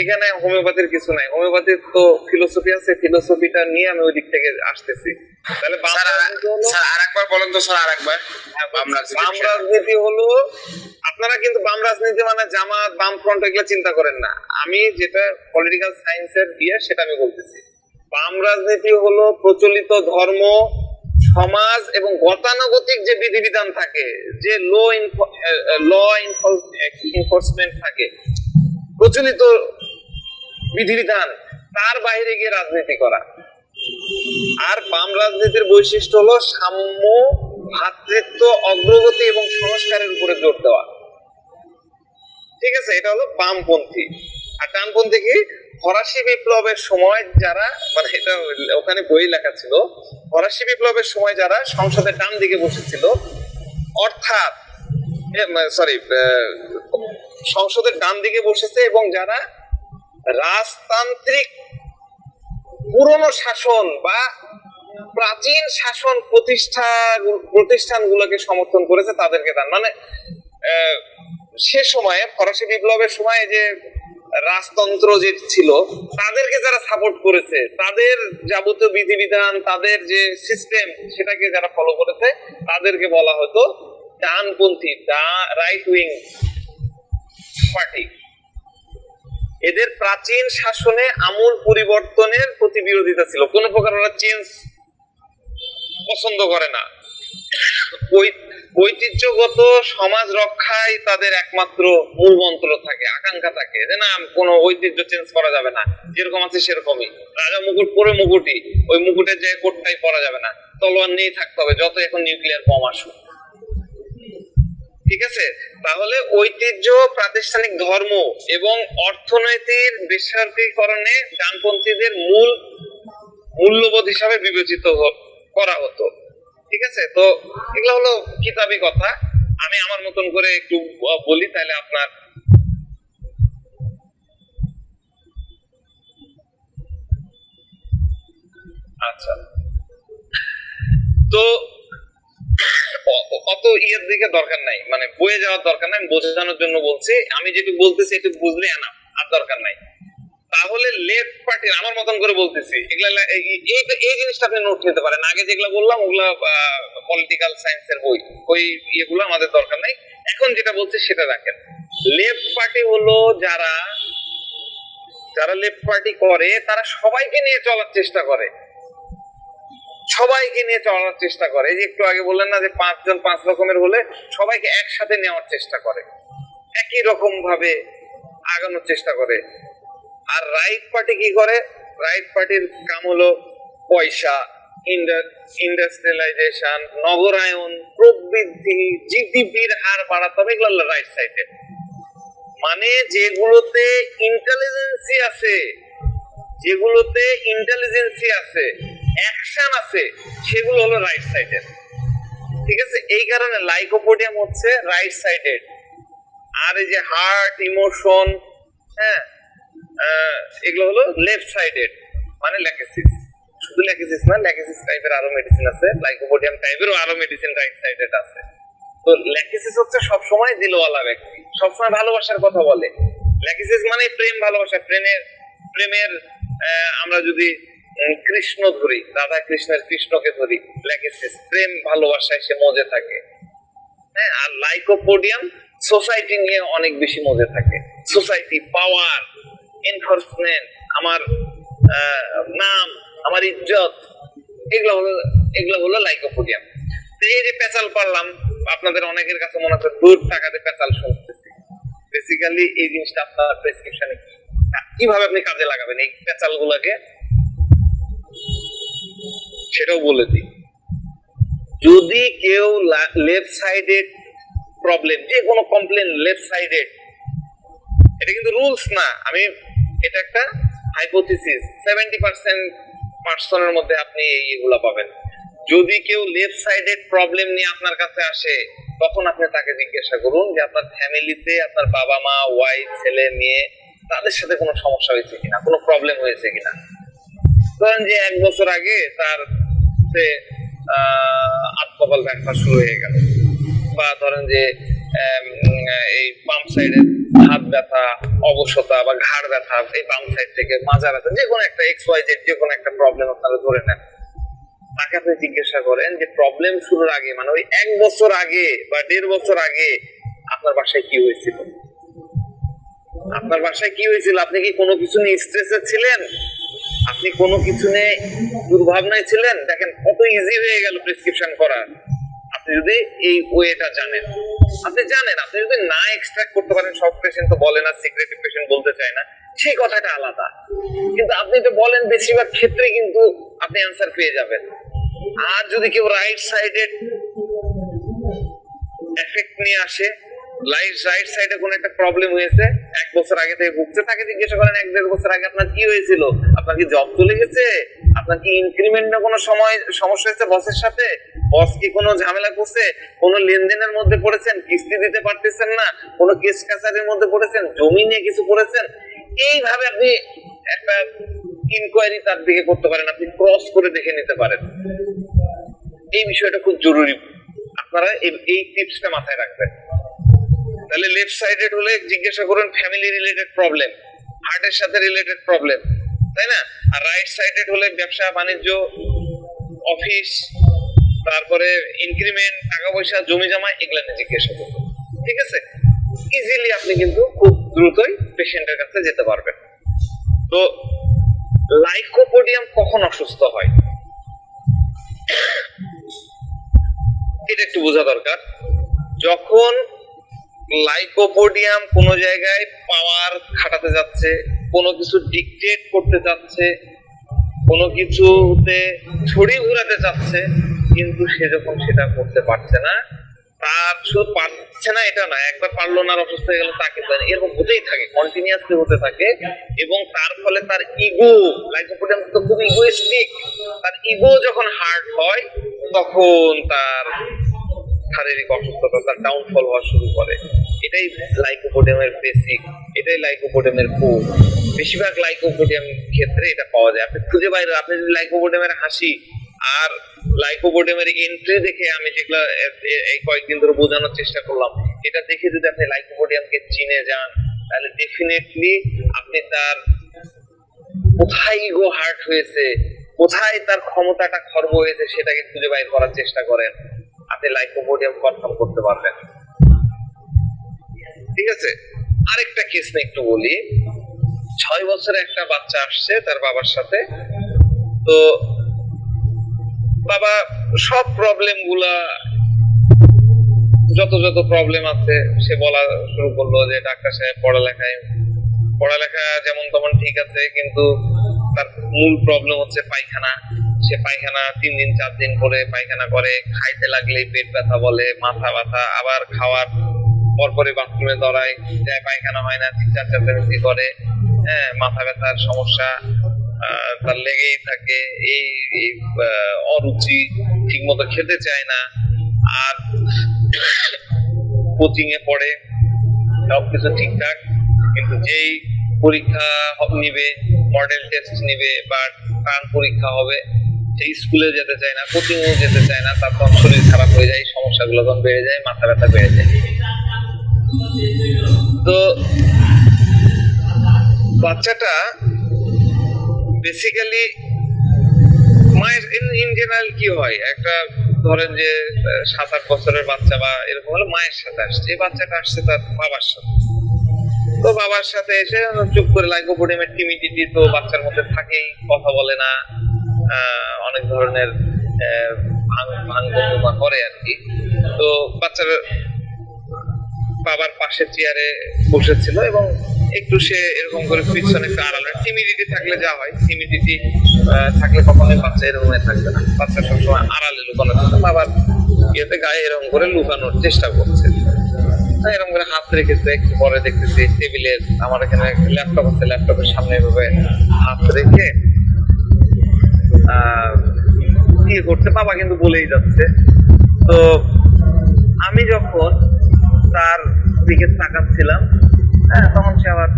Speaker 1: এখানে হোমিওপ্যাথির কিছু নাই। হোমিওপ্যাথির তো ফিলোসফি আছে, ফিলোসফিটা নিয়ে আমি ওই দিক থেকে আসতেছি। তাহলে
Speaker 2: আরেকবার বলেন তো স্যার, আরেকবার।
Speaker 1: বাম রাজনীতি হলো, আপনারা কিন্তু বাম রাজনীতি মানে জামাত, বাম ফ্রন্ট এগুলো চিন্তা করেন না, আমি যেটা পলিটিক্যাল সায়েন্সের দিয়ে সেটা আমি বলতেছি। বাম রাজনীতি হলো প্রচলিত ধর্ম, সমাজ এবং গতানুগতিক যে বিধিবিধান থাকে, যে ল এনফোর্সমেন্ট থাকে, প্রচলিত বিধিবিধান, তার বাইরে গিয়ে রাজনীতি করা। আর বাম রাজনীতির বৈশিষ্ট্য হলো সাম্য, ভ্রাতৃত্ব, অগ্রগতি এবং সংস্কারের উপরে জোর দেওয়া। ঠিক আছে, এটা হলো বামপন্থী। আর ডানপন্থী কি? ফরাসি বিপ্লবের সময় যারা, মানে এটা ওখানে বই লেখা ছিল, ফরাসি বিপ্লবের সময় যারা সংসদের ডান দিকে বসেছিল, অর্থাৎ সংসদের ডান দিকে বসেছে এবং যারা রাজতান্ত্রিক পুরনো শাসন বা প্রাচীন শাসন প্রতিষ্ঠানগুলোকে সমর্থন করেছে, তাদেরকে ডান। মানে সে সময়ে ফরাসি বিপ্লবের সময় যে রাজতন্ত্র যে ছিল, তাদেরকে যারা সাপোর্ট করেছে, তাদের যাবতীয় বিধিবিধান, তাদের যে সিস্টেম, সেটাকে যারা ফলো করেছে, তাদেরকে বলা হতো ডানপন্থী, রাইট উইং পার্টি। এদের প্রাচীন শাসনে আমূল পরিবর্তনের প্রতি বিরোধিতা ছিল, কোনো প্রকার ওরা চেঞ্জ পছন্দ করে না। ঐতিহ্যগত সমাজ রক্ষায় তাদের একমাত্র মূল মন্ত্র থাকে, আকাঙ্ক্ষা থাকে যে না, কোনো ঐতিহ্য চেঞ্জ করা যাবে না, যেরকম আছে সেরকমই। রাজা মুকুট পরে মুকুটই, ওই মুকুটের যে কোটটাই পরা যাবে না, তলোয়ার নিয়েই থাকতে হবে, যত এখন নিউক্লিয়ার বোম আসুক। ঠিক আছে, তাহলে ঐতিহ্য, প্রাতিষ্ঠানিক ধর্ম এবং অর্থনৈতিক বেসরকারীকরণে ডানপন্থীদের মূল মূল্যবোধ হিসাবে বিবেচিত করা হতো। ঠিক আছে, তো এগুলো হলো কিতাবি কথা, আমি আমার মতন করে একটু বলি, তাহলে আপনার আচ্ছা। তো অত ইয়ের দিকে দরকার নাই, মানে বয়ে যাওয়ার দরকার নাই, আমি বোঝানোর জন্য বলছি। আমি যেটুকু বলতেছি একটু বুঝলে না, আর দরকার নাই। তাহলে লেফট পার্টির, আমার মতন করে বলতেছি, এগুলা এই জিনিসটা আপনি নোট নিতে পারেন। আগে যেগুলা বললাম ওগুলা পলিটিক্যাল সায়েন্সের বই, ওই ইয়েগুলো আমাদের দরকার নাই। এখন যেটা বলছি সেটা রাখেন। লেফট পার্টি হলো যারা লেফট পার্টি করে, তারা সবাইকে নিয়ে চলার চেষ্টা করে, সবাইকে নিয়ে চলার চেষ্টা করে। এই যে একটু আগে বললেন না যে 5 জন 5 রকমের হলে সবাইকে একসাথে নেওয়ার চেষ্টা করে, একই রকম ভাবে আগানোর চেষ্টা করে। আর রাইট পার্টি কি করে? রাইট পার্টির কাম হলো পয়সা, ইন্ডাস্ট্রিয়ালাইজেশন, নগরায়ন, প্রবৃদ্ধি, জিডিপির হার বাড়াতে হবে, এগুলো রাইট সাইডে। মানে যেগুলোতে ইন্টেলিজেন্সি আছে, অ্যাকশন আছে, সেগুলো হলো রাইট সাইডের। ঠিক আছে, এই কারণে লাইকোপোডিয়াম হচ্ছে রাইট সাইডেড। আর এই যে হার্ট, ইমোশন, হ্যাঁ, এগুলো হলো লেফট সাইডেড, মানে ল্যাকেসিস। শুধু ল্যাকেসিস না, ল্যাকেসিস টাইপের আরো মেডিসিন আছে, লাইকোপোডিয়াম টাইপেরও আরো মেডিসিন রাইট সাইডেড আছে। তো ল্যাকেসিস হচ্ছে সবসময় দিলওয়ালা ব্যক্তি, সবসময় ভালোবাসার কথা বলে। ল্যাকেসিস মানে প্রেম, ভালোবাসা, প্রেমের আমরা যদি কৃষ্ণ ধরি, রাধা কৃষ্ণের কৃষ্ণকে ধরি, ল্যাকেসিস প্রেম ভালোবাসায় সে মজে থাকে। হ্যাঁ, আর লাইকোপোডিয়াম সোসাইটি নিয়ে অনেক বেশি মজে থাকে। সোসাইটি, পাওয়ার, এনফোর্সমেন্ট, আমার নাম, আমার ইজ্জত, এগুলো হলো লাইকোপোডিয়াম। এই যে পেঁচাল পারলাম, আপনাদের অনেকের কাছে মনে হচ্ছে দূর টাকাতে পেঁচাল শুনতেছি। বেসিক্যালি এই জিনিসটা আপনার প্রেসক্রিপশনে কিভাবে আপনি কাজে লাগাবেন এই পেঁচাল গুলাকে, সেটাও বলে দিই। যদি কেউ লেফট সাইডেড প্রবলেম, যে কোনো কমপ্লেন লেফট সাইডেড, এটা কিন্তু রুলস না, এটা একটা হাইপোথিসিস। 70% পার্সনের মধ্যে আপনি এইগুলা পাবেন। যদি কেউ লেফট সাইডেড প্রবলেম নিয়ে আপনার কাছে আসে, তখন আপনি তাকে জিজ্ঞাসা করুন যে আপনার ফ্যামিলিতে আপনার বাবা মা, ওয়াইফ, ছেলে মেয়ে, তাদের সাথে কোনো সমস্যা হয়েছে কিনা, কোনো প্রবলেম হয়েছে কিনা। ধরেন যে 1 বছর আগে তার আত্মকল ব্যথা শুরু হয়ে গেল, বা ধরেন যে এই বাম সাইডের হাত ব্যথা, অবসতা বা ঘাড় ব্যথা, এই বাম সাইড থেকে মাজা ব্যথা, যে কোনো একটা XYZ, যে কোনো একটা প্রবলেম আপনারা ধরে নেন। তাকে আপনি জিজ্ঞাসা করেন যে প্রবলেম শুরুর আগে, মানে ওই 1 বছর আগে বা 1.5 বছর আগে আপনার বাসায় কি হয়েছিল, আপনি কি কোনো কিছু নিয়ে স্ট্রেসে ছিলেন, আপনি কোনো কিছু নিয়ে দুর্ভাবনায় ছিলেন, দেখেন কত ইজি হয়ে গেল প্রেসক্রিপশন করা। আপনি যদি এই ওয়েটা জানেন, আপনি যদি না এক্সট্রাক্ট করতে পারেন, সব পেশেন্ট তো বলে না, সিক্রেটিভ পেশেন্ট বলতে চায় না, সেই কথাটা আলাদা। কিন্তু আপনি তো বলেন, বেশিরভাগ ক্ষেত্রে কিন্তু আপনি অ্যান্সার পেয়ে যাবেন। আর যদি কেউ রাইট সাইডেড এফেক্ট নিয়ে আসে, রাইট সাইডে কোনো একটা প্রবলেম হয়েছে, 1 বছর আগে থেকে ভুগছে, তাকে জিজ্ঞাসা করেন 1-1.5 বছর আগে আপনার কি হয়েছিল, আপনার কি জব চলে গেছে, আপনার কি ইনক্রিমেন্ট না কোনো সময় সমস্যা হয়েছে বসের সাথে, বস কি কোনো ঝামেলা করছে, কোনো লেনদেনের মধ্যে পড়েছেন, কিস্তি দিতে পারতেছেন না, কোনো কেস কাছারির মধ্যে পড়েছেন, জমি নিয়ে কিছু করেছেন, এইভাবে আপনি একটা ইনকোয়ারি তার দিকে করতে পারেন, আপনি ক্রস করে দেখে নিতে পারেন। এই বিষয়টা খুব জরুরি, আপনারা এই টিপসটা মাথায় রাখবেন। তাহলে লেফট সাইডেড হলে জিজ্ঞাসা করুন ফ্যামিলি রিলেটেড প্রবলেম, হার্টের সাথে রিলেটেড প্রবলেম, তাই না? আর রাইট সাইডেড হলে ব্যবসা বাণিজ্য, অফিস, তারপরে ইনক্রিমেন্ট, টাকা পয়সা, জমি জমা, এগুলা নিয়ে জিজ্ঞাসা করুন। ঠিক আছে? ইজিলি আপনি কিন্তু খুব দ্রুতই পেশেন্টের কাছে যেতে পারবেন। তো লাইকোপোডিয়াম কখন অসুস্থ হয় এটা একটু বোঝা দরকার। যখন লাইকোপোডিয়াম কোনো জায়গায় পাওয়ার খাটাতে যাচ্ছে, কোনো কিছু ডিকটেট করতে যাচ্ছে, কোনো কিছুতে ছড়ি ঘুরাতে চাচ্ছে, কিন্তু সে যখন সেটা করতে পারছে না, তার শুধু পারছে না এটা না, একবার পারলো না অসুস্থ হয়ে গেল তা কিন্তু এরকম হতেই থাকে, কন্টিনিউয়াসলি হতে থাকে। এবং তার ফলে তার ইগো, লাইকোপোডিয়াম তো খুব ইগোইস্টিক, তার ইগো যখন হার্ট হয় তখন তার শারীরিক অসুস্থতা, তার ডাউনফল হওয়া শুরু করে। এটাই লাইকোপোডিয়ামের বেসিক, এটাই লাইকোপোডিয়ামের কোর। বেশিরভাগ লাইকোপোডিয়াম ক্ষেত্রে এটা পাওয়া যায়। আপনি খুঁজে বাইরে, আপনি যদি লাইকোপোডিয়ামের হাসি আর লাইকোপোডিয়ামের এন্ট্রি দেখে, আমি যেগুলো এই কয়েকদিন ধরে বোঝানোর চেষ্টা করলাম, এটা দেখে যদি আপনি লাইকোপোডিয়ামকে চিনে যান, তাহলে ডেফিনেটলি আপনি তার কোথায় ইগো হার্ট হয়েছে, কোথায় তার ক্ষমতাটা খর্ব হয়েছে, সেটাকে খুঁজে বাইর করার চেষ্টা করেন, আপনি লাইকোপোডিয়াম কনফার্ম করতে পারবেন। ঠিক আছে? আরেকটা কেস নিয়ে একটু বলি। 6 বছরের একটা বাচ্চা আসছে তার বাবার সাথে। তো বাবা সব প্রবলেম গুলা, যত প্রবলেম আছে সে বলা শুরু করলো যে ডাক্তার সাহেব পড়ালেখা যেমন তেমন ঠিক আছে, কিন্তু তার মূল প্রবলেম হচ্ছে পায়খানা। সে পায়খানা 3 দিন 4 দিন করে পায়খানা করে, খাইতে লাগলেই পেট ব্যথা বলে, মাথা ব্যথা, আবার খাওয়ার পরপরই বাথরুমে দৌড়ায়, যায় পায়খানা হয় না, 3-4 চারটাবেশি করে, হ্যাঁ, মাথা ব্যথার সমস্যা তার লেগেই থাকে, এই অরুচি, ঠিক মতো খেতে চায় না, আর কোচিং এ পড়ে, সবকিছু ঠিকঠাক, কিন্তু যেই পরীক্ষা নিবে, মডেল টেস্ট নিবে বা টার্ম পরীক্ষা হবে, সেই স্কুলে যেতে চায় না, কোচিং এও যেতে চায় না, তার তখন শরীর খারাপ হয়ে যায়, সমস্যাগুলো তখন বেড়ে যায়, মাথা ব্যথা বেড়ে যায়। তো বাচ্চাটা বেসিক্যালি মায়ের ইন জেনারেল কি হয়, একটা ধরেন যে 7-8 বছরের বাচ্চা বা এরকম হলে মায়ের সাথে আসছে, এই বাচ্চাটা আসছে তার বাবার সাথে। তো বাবার সাথে এসে চুপ করে, লাইকোপোডিয়ামের টিমিডিটি তো বাচ্চার মধ্যে থাকেই, কথা বলে না, অনেক ধরনের ভাঙ করে আর কি। তো বাচ্চার বাবার পাশে চেয়ারে বসেছিল এবং একটু সে এরকম করে পিছনে একটু আড়ালে, টিমিডিটি থাকলে যা হয়, টিমিডিটি থাকলে কখনোই বাচ্চা এরকম থাকবে না, বাচ্চা সবসময় আড়ালে লুকানোর জন্য বাবার ইয়েতে গায়ে এরকম করে লুকানোর চেষ্টা করছে, এরকম করে হাত রেখেছে। একটু পরে দেখতেছি টেবিলের, আমার এখানে ল্যাপটপ আছে, ল্যাপটপের সামনে এভাবে হাত রেখে ইয়ে করছে, বাবা কিন্তু বলেই যাচ্ছে। তো আমি যখন তার দিকে তাকাচ্ছিলাম, হ্যাঁ, তখন সে আবার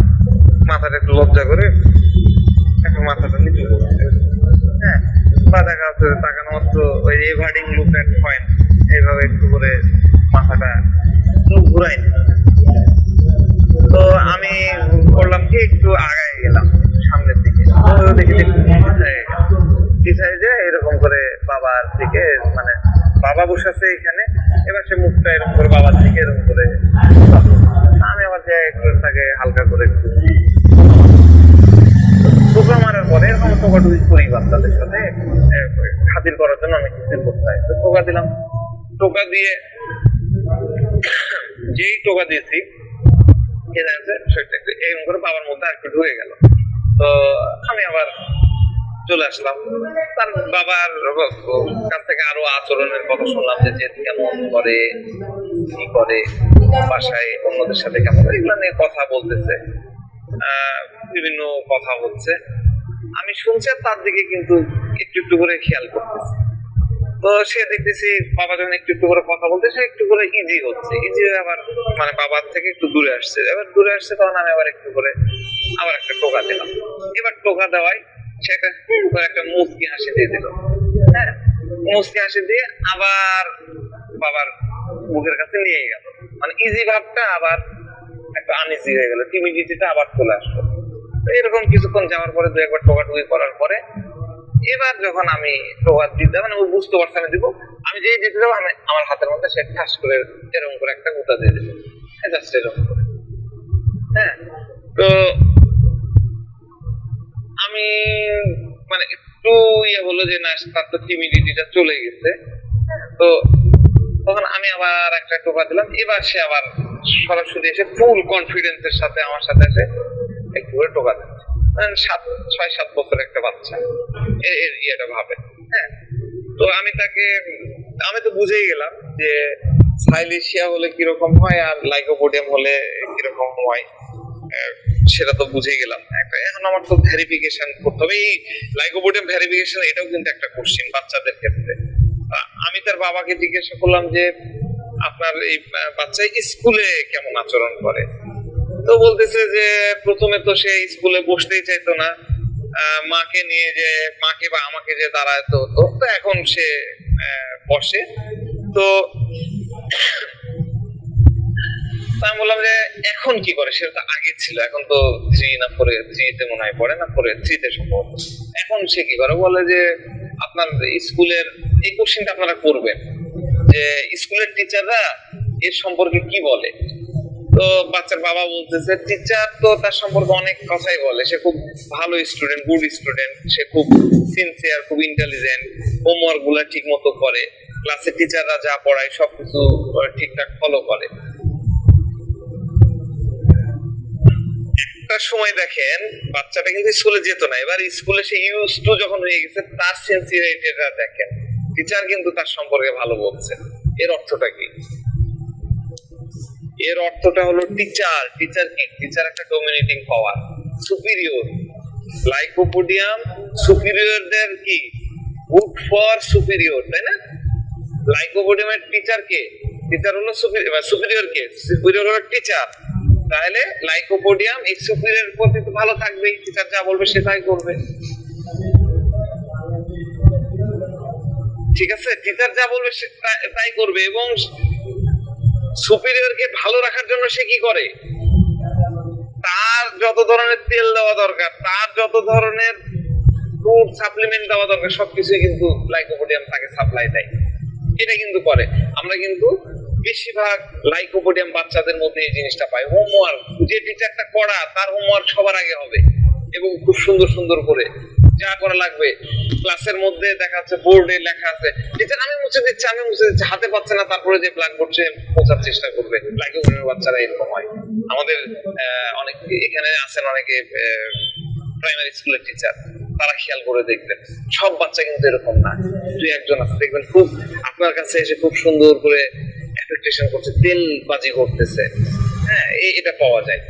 Speaker 1: মাথাটা একটু লজ্জা করে একটু মাথাটা নিচু করছে, হ্যাঁ, বা দেখা যাচ্ছে তাকানো মাত্র ওই এভার্ডিং লুক এট পয়েন্ট, এইভাবে একটু করে মাথাটা ঘুরাই। তো আমি করলাম কি, একটু আগায় গেলাম সামনের দিকে, দেখি পিছায় যায় এরকম করে বাবার দিকে, মানে বাবা বসে আছে এখানে, এবার সে মুখটা এরকম করে বাবার দিকে এরকম করে, আমি আবার যাই একটু তাকে হালকা করে একটু টোকা মারার পরে এরকম টোকাটুকি করি বাচ্চাদের সাথে, খাতির করার জন্য অনেক কিছু করতে হয়। তো টোকা দিলাম, টোকা দিয়ে যেই টোকা দিয়েছি কে জানছে শরীরটা একটু এরকম করে বাবার মধ্যে একটু ঢুকে গেল। তো আমি আবার চলে আসলাম। তার বাবার কাছ থেকে আরো আচরণের কথা শুনলাম, যে কেমন করে, কি করে, বাসায় অন্যদের সাথে কেমন, এগুলো নিয়ে কথা বলতেছে, বিভিন্ন কথা হচ্ছে। আমি শুনছি আর তার দিকে কিন্তু একটু একটু করে খেয়াল করতেছি। তো সে দেখতেছি বাবা যখন একটু একটু করে কথা বলতে, সে একটু করে ইজি হচ্ছে, ইজি হয়ে আবার মানে বাবার থেকে একটু দূরে আসছে। এবার দূরে আসছে, তখন আমি আবার একটু করে আবার একটা টোকা দিলাম। এবার টোকা দেওয়ায় সে একটা মুচকি হাসি দিয়ে দিল। হ্যাঁ, মুচকি হাসি দিয়ে আবার বাবার মুখের কাছে নিয়ে গেল। মানে ইজি ভাবটা আবার একটা আনইজি হয়ে গেল, টিমিডিটিটা আবার চলে আসলো। তো এরকম কিছুক্ষণ যাওয়ার পরে, দু একবার টোকাটুকি করার পরে, এবার যখন আমি টোকা দিতে, মানে ও বুঝতে পারছে আমি দিব, আমি যেই দিতে যাবো আমার হাতের মধ্যে সে ঠাস করে এরকম করে একটা গুঁতা দিয়ে দিল, জাস্ট এরকম করে। হ্যাঁ, তো আমি মানে একটু ইয়ে হলো যে না, তার তো টিমিডিটিটা চলে গেছে। তো তখন আমি আবার একটা টোকা দিলাম। এবার সে আবার সরাসরি এসে ফুল কনফিডেন্সের সাথে আমার সাথে এসে একটু করে টোকা দিচ্ছে। 6-7 বছরের একটা বাচ্চা এর ইয়েটা ভাবে। হ্যাঁ, তো আমি তো বুঝেই গেলাম যে সাইলেশিয়া হলে কিরকম হয় আর লাইকোপোডিয়াম হলে কিরকম হয়, সেটা তো বুঝেই গেলাম। এখন আমার তো ভেরিফিকেশন করতে হবে। এই লাইকোপোডিয়াম ভেরিফিকেশন, এটাও কিন্তু একটা কোশ্চেন বাচ্চাদের ক্ষেত্রে। আমি তার বাবাকে জিজ্ঞাসা করলাম যে আপনার এই বাচ্চা স্কুলে কেমন আচরণ করে। তো বলতেছে যে প্রথমে তো সে স্কুলে বসতেই চাইতো না, মাকে নিয়ে যে মাকে বা আমাকে যে দাঁড়াতে হতো, তো এখন সে বসে। তো আমি বললাম যে এখন কি করে, সেটা তো আগে ছিল, এখন তো 3 না 4-3 মনে হয় পড়ে, না 3 সম্ভবত। এখন সে কি করে, বলে যে আপনার স্কুলের এই কোশ্চেনটা আপনারা করবেন যে স্কুলের টিচাররা এর সম্পর্কে কি বলে। তো বাচ্চার বাবা বলতেছে টিচার তো তার সম্পর্কে অনেক কথাই বলে, সে খুব ভালো স্টুডেন্ট, গুড স্টুডেন্ট, সে খুব সিনসিয়ার, খুব ইন্টেলিজেন্ট, হোমওয়ার্ক গুলা ঠিক মতো করে, ক্লাসের টিচাররা যা পড়ায় সবকিছু ঠিকঠাক ফলো করে। একটা সময় দেখেন বাচ্চাটা কিন্তু স্কুলে যেত না, এবার স্কুলে সে ইউজ টু যখন হয়ে গেছে, তার সিনসিয়ারিটিটা দেখেন, টিচার কিন্তু তার সম্পর্কে ভালো বলছে। এর অর্থটা কি? এর অর্থটা হলো টিচার কি? টিচার একটা ডমিনেটিং পাওয়ার, সুপিরিয়র। লাইকোপোডিয়াম সুপিরিয়রদের কি গুড ফর সুপিরিয়র, তাই না? লাইকোপোডিয়ামের টিচার কে? টিচার হলো সুপিরিয়র কে? সুপিরিয়র হলো টিচার। তাহলে লাইকোপোডিয়াম এই সুপিরিয়র প্রতি তো ভালো থাকবেই, টিচার যা বলবে সে তাই করবে। ঠিক আছে, টিচার যা বলবে সে তাই করবে। এবং সুপিরিয়রকে ভালো রাখার জন্য সে কি করে, তার যত ধরনের তেল দেওয়া দরকার, তার যত ধরনের ফুড সাপ্লিমেন্ট দেওয়া দরকার, সবকিছুই কিন্তু লাইকোপোডিয়াম তাকে সাপ্লাই দেয়। এটা কিন্তু করে। আমরা কিন্তু বেশিরভাগ লাইকোপোডিয়াম বাচ্চাদের মধ্যে এই জিনিসটা পাই। হোমওয়ার্ক, যে টিচারটা করা, তার হোমওয়ার্ক সবার আগে হবে এবং খুব সুন্দর সুন্দর করে যা করা লাগবে। ক্লাসের মধ্যে দেখা যাচ্ছে বোর্ডে লেখা আছে, টিচার আমি মুছে দিচ্ছি, হাতে পাচ্ছে না, তারপরে যে ব্ল্যাকবোর্ড সে মোছার চেষ্টা করবে। লাইকোপোডিয়াম বাচ্চারা এরকম হয়। আমাদের অনেক এখানে আছেন অনেকে প্রাইমারি স্কুলের টিচার, তারা খেয়াল করে দেখবেন সব বাচ্চা কিন্তু এরকম না। 2-1 আছে দেখবেন খুব আপনার কাছে এসে খুব সুন্দর করে অ্যাফেক্টেশন করছে, তেলবাজি করতেছে। হ্যাঁ, এটা পাওয়া যায়।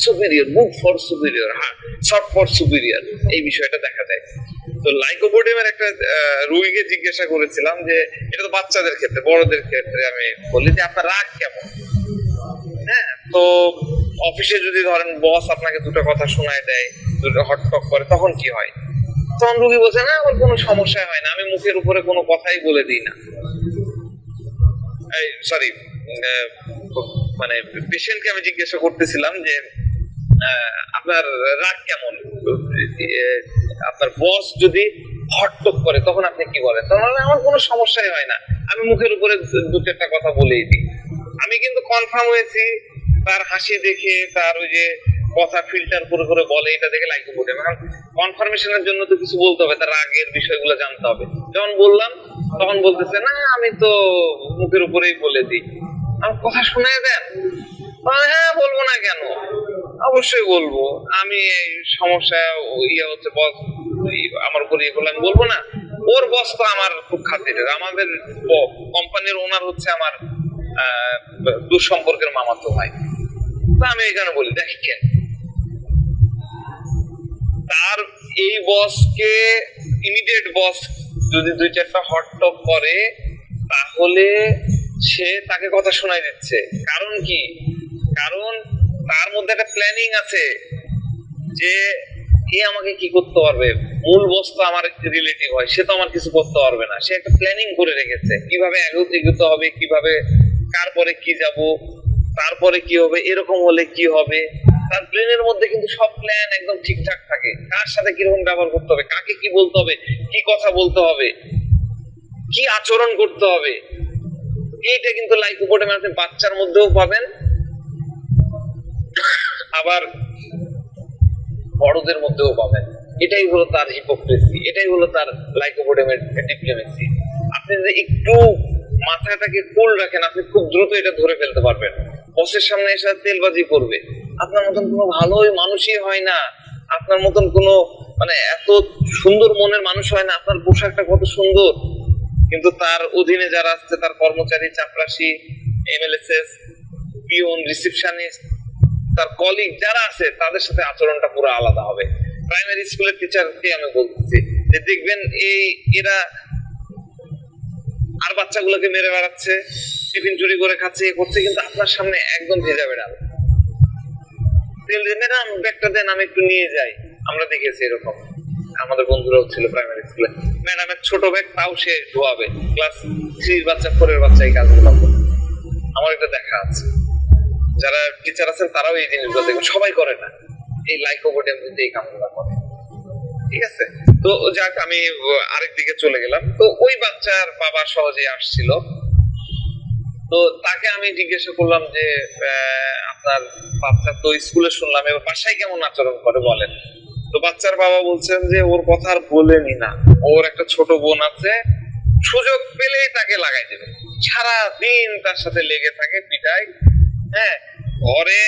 Speaker 1: সুপিরিয়র, গুড ফর সুপিরিয়র, হ্যাঁ, শর্ট ফর সুপিরিয়র, এই বিষয়টা দেখা যায়। তো লাইকোপোডিয়ামের একটা রোগীকে জিজ্ঞাসা করেছিলাম যে এটা তো বাচ্চাদের ক্ষেত্রে, বড়দের ক্ষেত্রে আমি বলি যে আপনার রাগ কেমন। হ্যাঁ, তো অফিসে যদি ধরেন বস আপনাকে দুটো কথা শোনায় দেয়, দুটো হটটক করে, তখন কি হয়? তখন রোগী বলছে না আমার কোনো সমস্যা হয় না, আমি মুখের উপরে কোনো কথাই বলে দিই না। সরি, মানে পেশেন্টকে আমি জিজ্ঞাসা করতেছিলাম যে আপনার রাগ কেমন, আপনার বস যদি হটটক করে তখন আপনি কি বলেন? তখন আমার কোনো সমস্যাই হয় না, আমি মুখের উপরে 2-4টা কথা বলেই দিই। আমি কিন্তু কনফার্ম হয়েছি তার হাসি দেখে, তার ওই যে কথা ফিল্টার করে করে বলে, এটা দেখে লাইকোপোডিয়াম। এখন কনফার্মেশনের জন্য তো কিছু বলতে হবে, তার আগের বিষয়গুলো জানতে হবে। যখন বললাম তখন বলতেছে না আমি তো মুখের উপরেই বলে দিই। আমার কথা শুনে দেন? হ্যাঁ বলবো না কেন, অবশ্যই বলবো। আমি এই সমস্যা ইয়ে হচ্ছে বস আমার উপর ইয়ে করলে আমি বলবো না? ওর বস তো আমার খুব খাতিরের, আমাদের কোম্পানির ওনার হচ্ছে আমার দুঃসম্পর্কের মামাতো ভাই। তা আমি এখানে বলি দেখেন, তার এই বসকে ইমিডিয়েট বস যদি 2-4টা হট টক করে তাহলে সে তাকে কথা শোনাই দিচ্ছে। কারণ কি? কারণ তার মধ্যে একটা প্ল্যানিং আছে যে এ আমাকে কি করতে পারবে। মূল বস তো আমার রিলেটিভ হয়, সে তো আমার কিছু করতে পারবে না। সে একটা প্ল্যানিং করে রেখেছে কিভাবে এগোতে হবে, কিভাবে কার পরে কি যাব, তারপরে কি হবে, এরকম হলে কি হবে। তার প্ল্যানের মধ্যে কিন্তু সব প্ল্যান একদম ঠিকঠাক থাকে। কার সাথে কিরকম ব্যবহার করতে হবে, কাকে কি বলতে হবে, কি কথা বলতে হবে, কি আচরণ করতে হবে, এইটা কিন্তু লাইকোপোডিয়ামে আপনি বাচ্চার মধ্যেও পাবেন, আবার বড়দের মধ্যেও পাবেন। এটাই হলো তার হিপোক্রেসি, এটাই হলো তার লাইকোপোডিয়ামের ডিপ্লোমেসি। আপনি যদি একটু মাথাটাকে কুল রাখেন, আপনি খুব দ্রুত এটা ধরে ফেলতে পারবেন। বসের সামনে এসে তেলবাজি করবে, আপনার মতন কোনো ভালোই মানুষই হয় না, আপনার মতন কোনো মানে এত সুন্দর মনের মানুষ হয় না, আপনার পোশাকটা কত সুন্দর, কিন্তু তার অধীনে যারা আছে, তার কর্মচারী, চাপরাশি, এমএলএসএস, পিওন, রিসেপশনিস্ট, তার কলিগ যারা আছে, তাদের সাথে আচরণটা পুরো আলাদা হবে। প্রাইমারি স্কুলের টিচারকে আমি বলতেছি যে দেখবেন এরা আর বাচ্চাগুলোকে মেরে বেড়াচ্ছে, টিফিন চুরি করে খাচ্ছে, এ করছে, কিন্তু আপনার সামনে একদম ভেজা বেড়াল। ম্যাডাম ব্যাগটা দেন, আমি একটু নিয়ে যাই। আমরা দেখেছি এরকম, আমাদের বন্ধুরাও ছিল প্রাইমারি স্কুলে। ম্যাডামের ছোট ব্যাগ, তাও সে ধোয়াবে। ক্লাস 3 বাচ্চা, 4 বাচ্চা এই কাজগুলো করে। আমার এটা দেখা আছে, যারা টিচার আছেন তারাও এই জিনিসগুলো দেখবেন, সবাই করে না। এই লাইকোপোডিয়াম কিন্তু এই কামগুলো করে। ঠিক আছে, তো যাক আমি আরেক দিকে চলে গেলাম। তো ওই বাচ্চার বাবা সহজে আসছিল, তো তাকে আমি জিজ্ঞাসা করলাম যে আপনার বাচ্চা তো স্কুলে শুনলাম, এবার বাসায় কেমন আচরণ করে বলেন। তো বাচ্চার বাবা বলছেন যে ওর কথা আর বলেনি না, ওর একটা ছোট বোন আছে, সুযোগ পেলেই তাকে লাগাই দেবে, সারা দিন তার সাথে লেগে থাকে, পিটায়। হ্যাঁ, ঘরে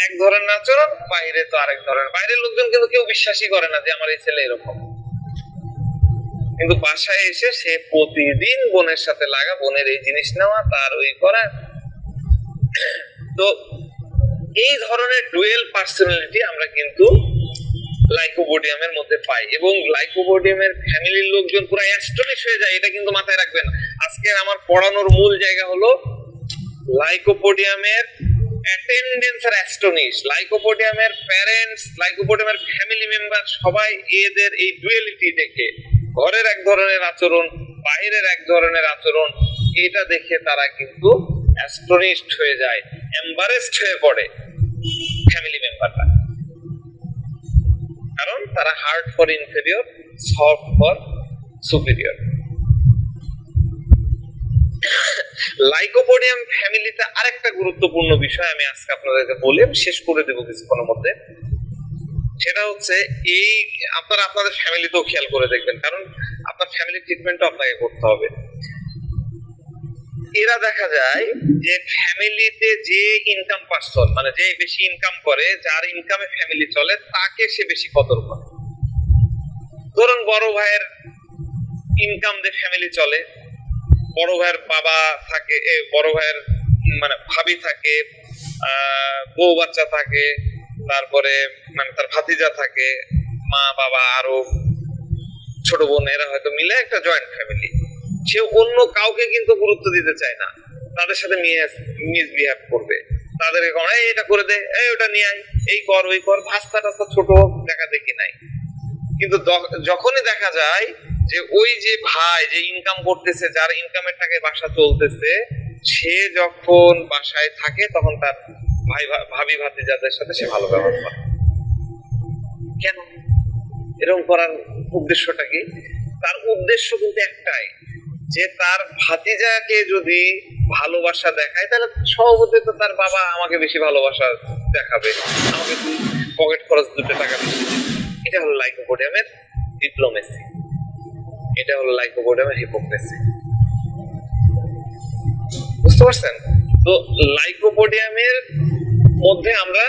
Speaker 1: এক ধরনের আচরণ, বাইরে তো আরেক ধরনের। বাইরের লোকজন কিন্তু কেউ বিশ্বাসই করে না যে আমার এই ছেলে এরকম, কিন্তু বাসায় এসে সে প্রতিদিন বোনের সাথে লাগা, বোনের এই জিনিস নেওয়া, তার ওই করা। তো এই ধরনের ডুয়েল পার্সোনালিটি আমরা কিন্তু লাইকোপোডিয়ামের মধ্যে পাই, এবং লাইকোপোডিয়ামের ফ্যামিলির লোকজন পুরো অ্যাস্টনিশ হয়ে যায়। এটা কিন্তু মাথায় রাখবেন। আজকে আমার পড়ানোর মূল জায়গা হলো লাইকোপোডিয়ামের অ্যাটেন্ডেন্স আর অ্যাস্টনিশ। লাইকোপোডিয়ামের প্যারেন্টস, লাইকোপোডিয়ামের ফ্যামিলি মেম্বার সবাই এদের এই ডুয়ালিটি দেখে, ঘরের এক ধরনের আচরণ, বাইরের এক ধরনের আচরণ, এটা দেখে তারা কিন্তু অ্যাস্টনিশড হয়ে যায়, এম্বারেসড হয়ে পড়ে ফ্যামিলি মেম্বাররা। কারণ তারা hard for inferior, soft for superior. Lycopodium ফ্যামিলিতে আরেকটা গুরুত্বপূর্ণ বিষয় আমি আজকে আপনাদেরকে বলে শেষ করে দেবো কিছুক্ষণের মধ্যে। সেটা হচ্ছে এই আপনারা আপনাদের ফ্যামিলিতেও খেয়াল করে দেখবেন, কারণ আপনার ফ্যামিলি ট্রিটমেন্টও আপনাকে করতে হবে। এরা দেখা যায় যে ফ্যামিলিতে যে ইনকাম পার্সন, মানে যে বেশি ইনকাম করে, যার ইনকামে ফ্যামিলি চলে, তাকে সে বেশি কদর করে। ধরুন বড় ভাইয়ের ইনকাম দিয়ে ফ্যামিলি চলে, বড় ভাইয়ের বাবা থাকে, বড় ভাইয়ের মানে ভাবি থাকে, বউ বাচ্চা থাকে, তারপরে মানে তার ভাতিজা থাকে, মা বাবা আরো ছোট বোন, এরা হয়তো মিলে একটা জয়েন্ট ফ্যামিলি। সে অন্য কাউকে কিন্তু গুরুত্ব দিতে চায় না, তাদের সাথে মিসবিহেভ করবে, তাদেরকে এটা করে দে, ওটা নিয়ে আয়, এই কর ওই কর, ভাস্তা টাস্তা ছোট দেখা দেখি নাই। কিন্তু যখনই দেখা যায় যে ওই যে ভাই যে ইনকাম করতেছে, যার ইনকামের টাকায় বাসা চলতেছে, সে যখন বাসায় থাকে তখন তার ভাই ভাবি ভাতিজাদের সাথে সে ভালো ব্যবহার করে। কেন এরকম করার উদ্দেশ্যটা কি? তার উদ্দেশ্য কিন্তু একটাই যে তার ভাতিজাকে যদি ভালোবাসা দেখায় তাহলে স্বভাবতই তো তার বাবা আমাকে বেশি ভালোবাসা দেখাবে, আমাকে পকেট খরচ 2 টাকা বেশি দিবে। এটা হলো লাইকোপোডিয়ামের ডিপ্লোমেসি, এটা হলো লাইকোপোডিয়ামের হিপোক্রেসি। বুঝতে পারছেন? তো লাইকোপোডিয়ামের মধ্যে আমরা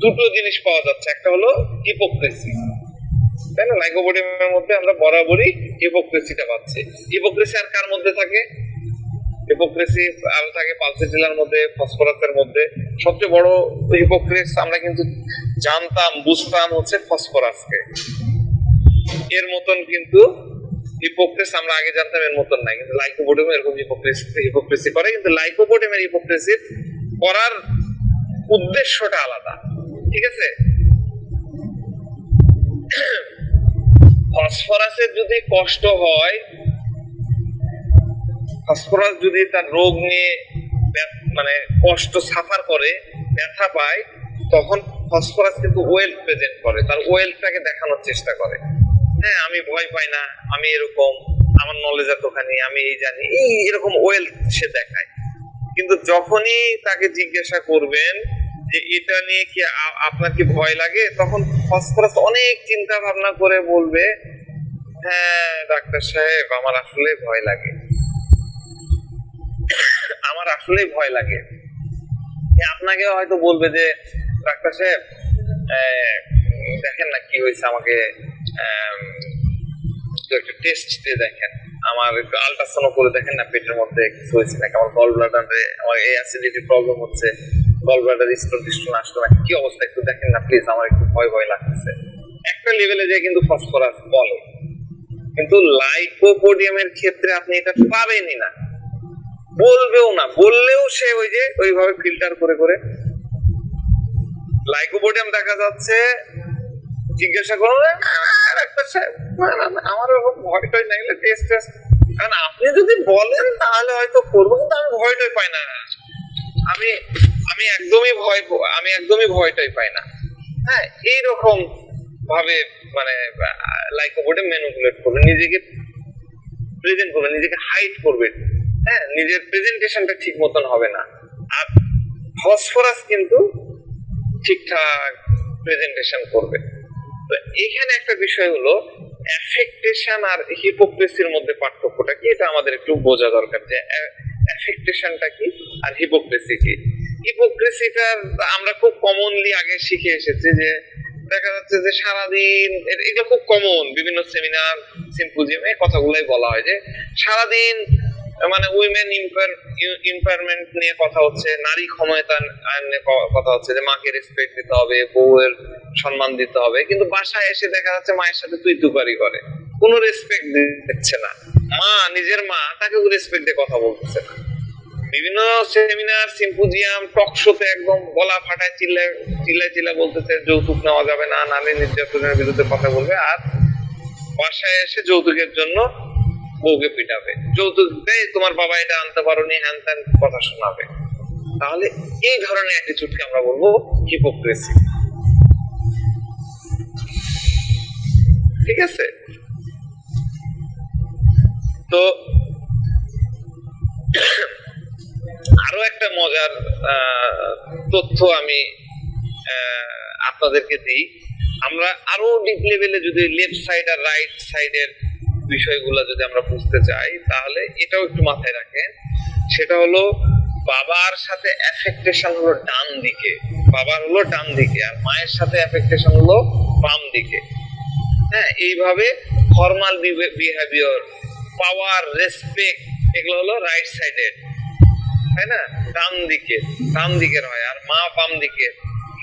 Speaker 1: দুটো জিনিস পাওয়া যাচ্ছে, একটা হলো হিপোক্রেসি, তাই না? লাইকোপোডিয়ামের মধ্যে আমরা বরাবরই হিপোক্রেসিটা পাচ্ছি। হিপোক্রেসি আর কার মধ্যে থাকে? হিপোক্রেসি আর থাকে পালসিটিলার মধ্যে, ফসফরাসের মধ্যে। সবচেয়ে বড় হিপোক্রেস আমরা কিন্তু জানতাম, বুঝতাম হচ্ছে ফসফরাসকে। এর মতন কিন্তু হিপোক্রেস আমরা আগে জানতাম এর মতন নাই, কিন্তু লাইকোপোডিয়াম এরকম হিপোক্রেসি করে, কিন্তু লাইকোপোডিয়ামের হিপোক্রেসি করার উদ্দেশ্যটা আলাদা, ঠিক আছে? ফসফরাসের যদি কষ্ট হয়, ফসফরাস যদি তার রোগ নিয়ে মানে কষ্ট সাফার করে, ব্যথা পায়, তখন ফসফরাস কিন্তু ওয়েলথ প্রেজেন্ট করে, তার ওয়েলথটাকে দেখানোর চেষ্টা করে। হ্যাঁ, আমি ভয় পাই না, আমি এরকম, আমার নলেজ এতখানি, আমি এই জানি, এই এরকম ওয়েলথ সে দেখায়। কিন্তু যখনই তাকে জিজ্ঞাসা করবেন যে এটা নিয়ে কি আপনার কি ভয় লাগে, তখন ফসফরাস অনেক চিন্তা ভাবনা করে বলবে, হ্যাঁ ডাক্তার সাহেব আমার আসলে ভয় লাগে, আমার আসলে ভয় লাগে। আপনাকে হয়তো বলবে যে ডাক্তার সাহেব দেখেন না কি হয়েছে, আমাকে একটা টেস্ট দিয়ে দেখেন, আমার একটু আল্ট্রাসাউন্ড করে দেখেন না পেটের মধ্যে কিছু হয়েছে নাকি, আমার গল ব্লাডারে আমার এই অ্যাসিডিটি প্রবলেম হচ্ছে, গল ব্লাডার স্টোন টিস্টোন আসলো নাকি, কি অবস্থা একটু দেখেন না প্লিজ, আমার একটু ভয় ভয় লাগতেছে। একটা লেভেলে যে কিন্তু ফসফরাস বলে, কিন্তু লাইকোপোডিয়ামের ক্ষেত্রে আপনি এটা পাবেনই না, বলবেও না, বললেও সে ওই যে ওইভাবে ফিল্টার করে করে। লাইকোপোডিয়াম দেখা যাচ্ছে জিজ্ঞাসা করবে আমার ওরকম ভয় টয় নাই, টেস্ট, কারণ আপনি যদি বলেন তাহলে হয়তো করবো, কিন্তু আমি ভয় টয় পাই না, আমি একদমই ভয়টাই পাই না। হ্যাঁ, এইরকম ভাবে মানে লাইকোপোডিয়াম ম্যানিপুলেট করবে, নিজেকে প্রেজেন্ট করবে, নিজেকে হাইড করবে। হ্যাঁ, নিজের প্রেজেন্টেশনটা ঠিক মতন হবে না। আর ফসফরাস কিন্তু ঠিকঠাক প্রেজেন্টেশন করবে। তো এখানে একটা বিষয় হলো অ্যাফেক্টেশন আর হিপোক্রেসির মধ্যে পার্থক্যটা কি, এটা আমাদের একটু বোঝা দরকার, যে অ্যাফেক্টেশনটা কি আর হিপোক্রেসি কি। হিপোক্রেসিটা আমরা খুব কমনলি আগে শিখে এসেছি, যে দেখা যাচ্ছে যে সারাদিন, এটা খুব কমন, বিভিন্ন সেমিনার সিম্পোজিয়ামে কথাগুলোই বলা হয় যে সারাদিন মানে উইমেন এম্পাওয়ারমেন্ট নিয়ে কথা হচ্ছে, নারী ক্ষমতা নিয়ে কথা হচ্ছে, যে মাকে রেসপেক্ট দিতে হবে, বউয়ের সম্মান দিতে হবে, কিন্তু বাসায় এসে দেখা যাচ্ছে মায়ের সাথে তুই তুকারি করে, কোনো রেসপেক্ট দিচ্ছে না। মা, নিজের মা, তাকে রেসপেক্ট দিয়ে কথা বলতেছে না। বিভিন্ন সেমিনার সিম্পোজিয়াম টক শোতে একদম গলা ফাটায় চিল্লায় বলতেছে যৌতুক নেওয়া যাবে না, নারী নির্যাতনের বিরুদ্ধে কথা বলবে, আর বাসায় এসে যৌতুকের জন্য বউকে পিটাবে, যৌতুক দেয় তোমার বাবা এটা আনতে পারোনি, হ্যান ত্যান কথা শোনাবে। তাহলে এই ধরনের অ্যাটিটিউডকে আমরা বলবো হিপোক্রেসি, ঠিক আছে? তো আরো একটা মজার তথ্য আমি আপনাদেরকে দিই। আমরা আরো ডিপ লেভেলে যদি লেফট সাইড আর রাইট সাইডের বিষয়গুলো যদি আমরা বুঝতে চাই, তাহলে এটাও একটু মাথায় রাখেন। সেটা হলো বাবার সাথে অ্যাফেক্টেশন হলো ডান দিকে, বাবার হলো ডান দিকে, আর মায়ের সাথে অ্যাফেক্টেশন হলো বাম দিকে। হ্যাঁ, এইভাবে ফর্মাল বিহেভিয়ার, পাওয়ার, রেসপেক্ট, এগুলো হলো রাইট সাইডের, তাই না? ডান দিকের হয়, আর মা বাম দিকের।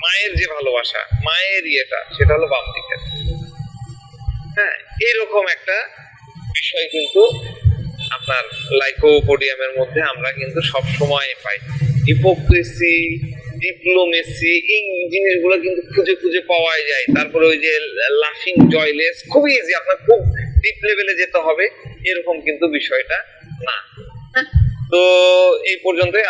Speaker 1: মায়ের যে ভালোবাসা, মায়ের ইয়েটা, সেটা হলো বাম দিকের। হ্যাঁ, এরকম একটা বিষয় কিন্তু আপনার লাইকোপোডিয়ামের মধ্যে আমরা কিন্তু সব সময় পাই। হিপোক্রেসি, ডিপ্লোমেসি, এই জিনিসগুলো কিন্তু খুঁজে খুঁজে পাওয়া যায়। তারপরে ওই যে লাফিং জয়লেস, খুবই ইজি, আপনার খুব ডিপ লেভেলে যেতে হবে এরকম কিন্তু বিষয়টা না। তো এই পর্যন্তই।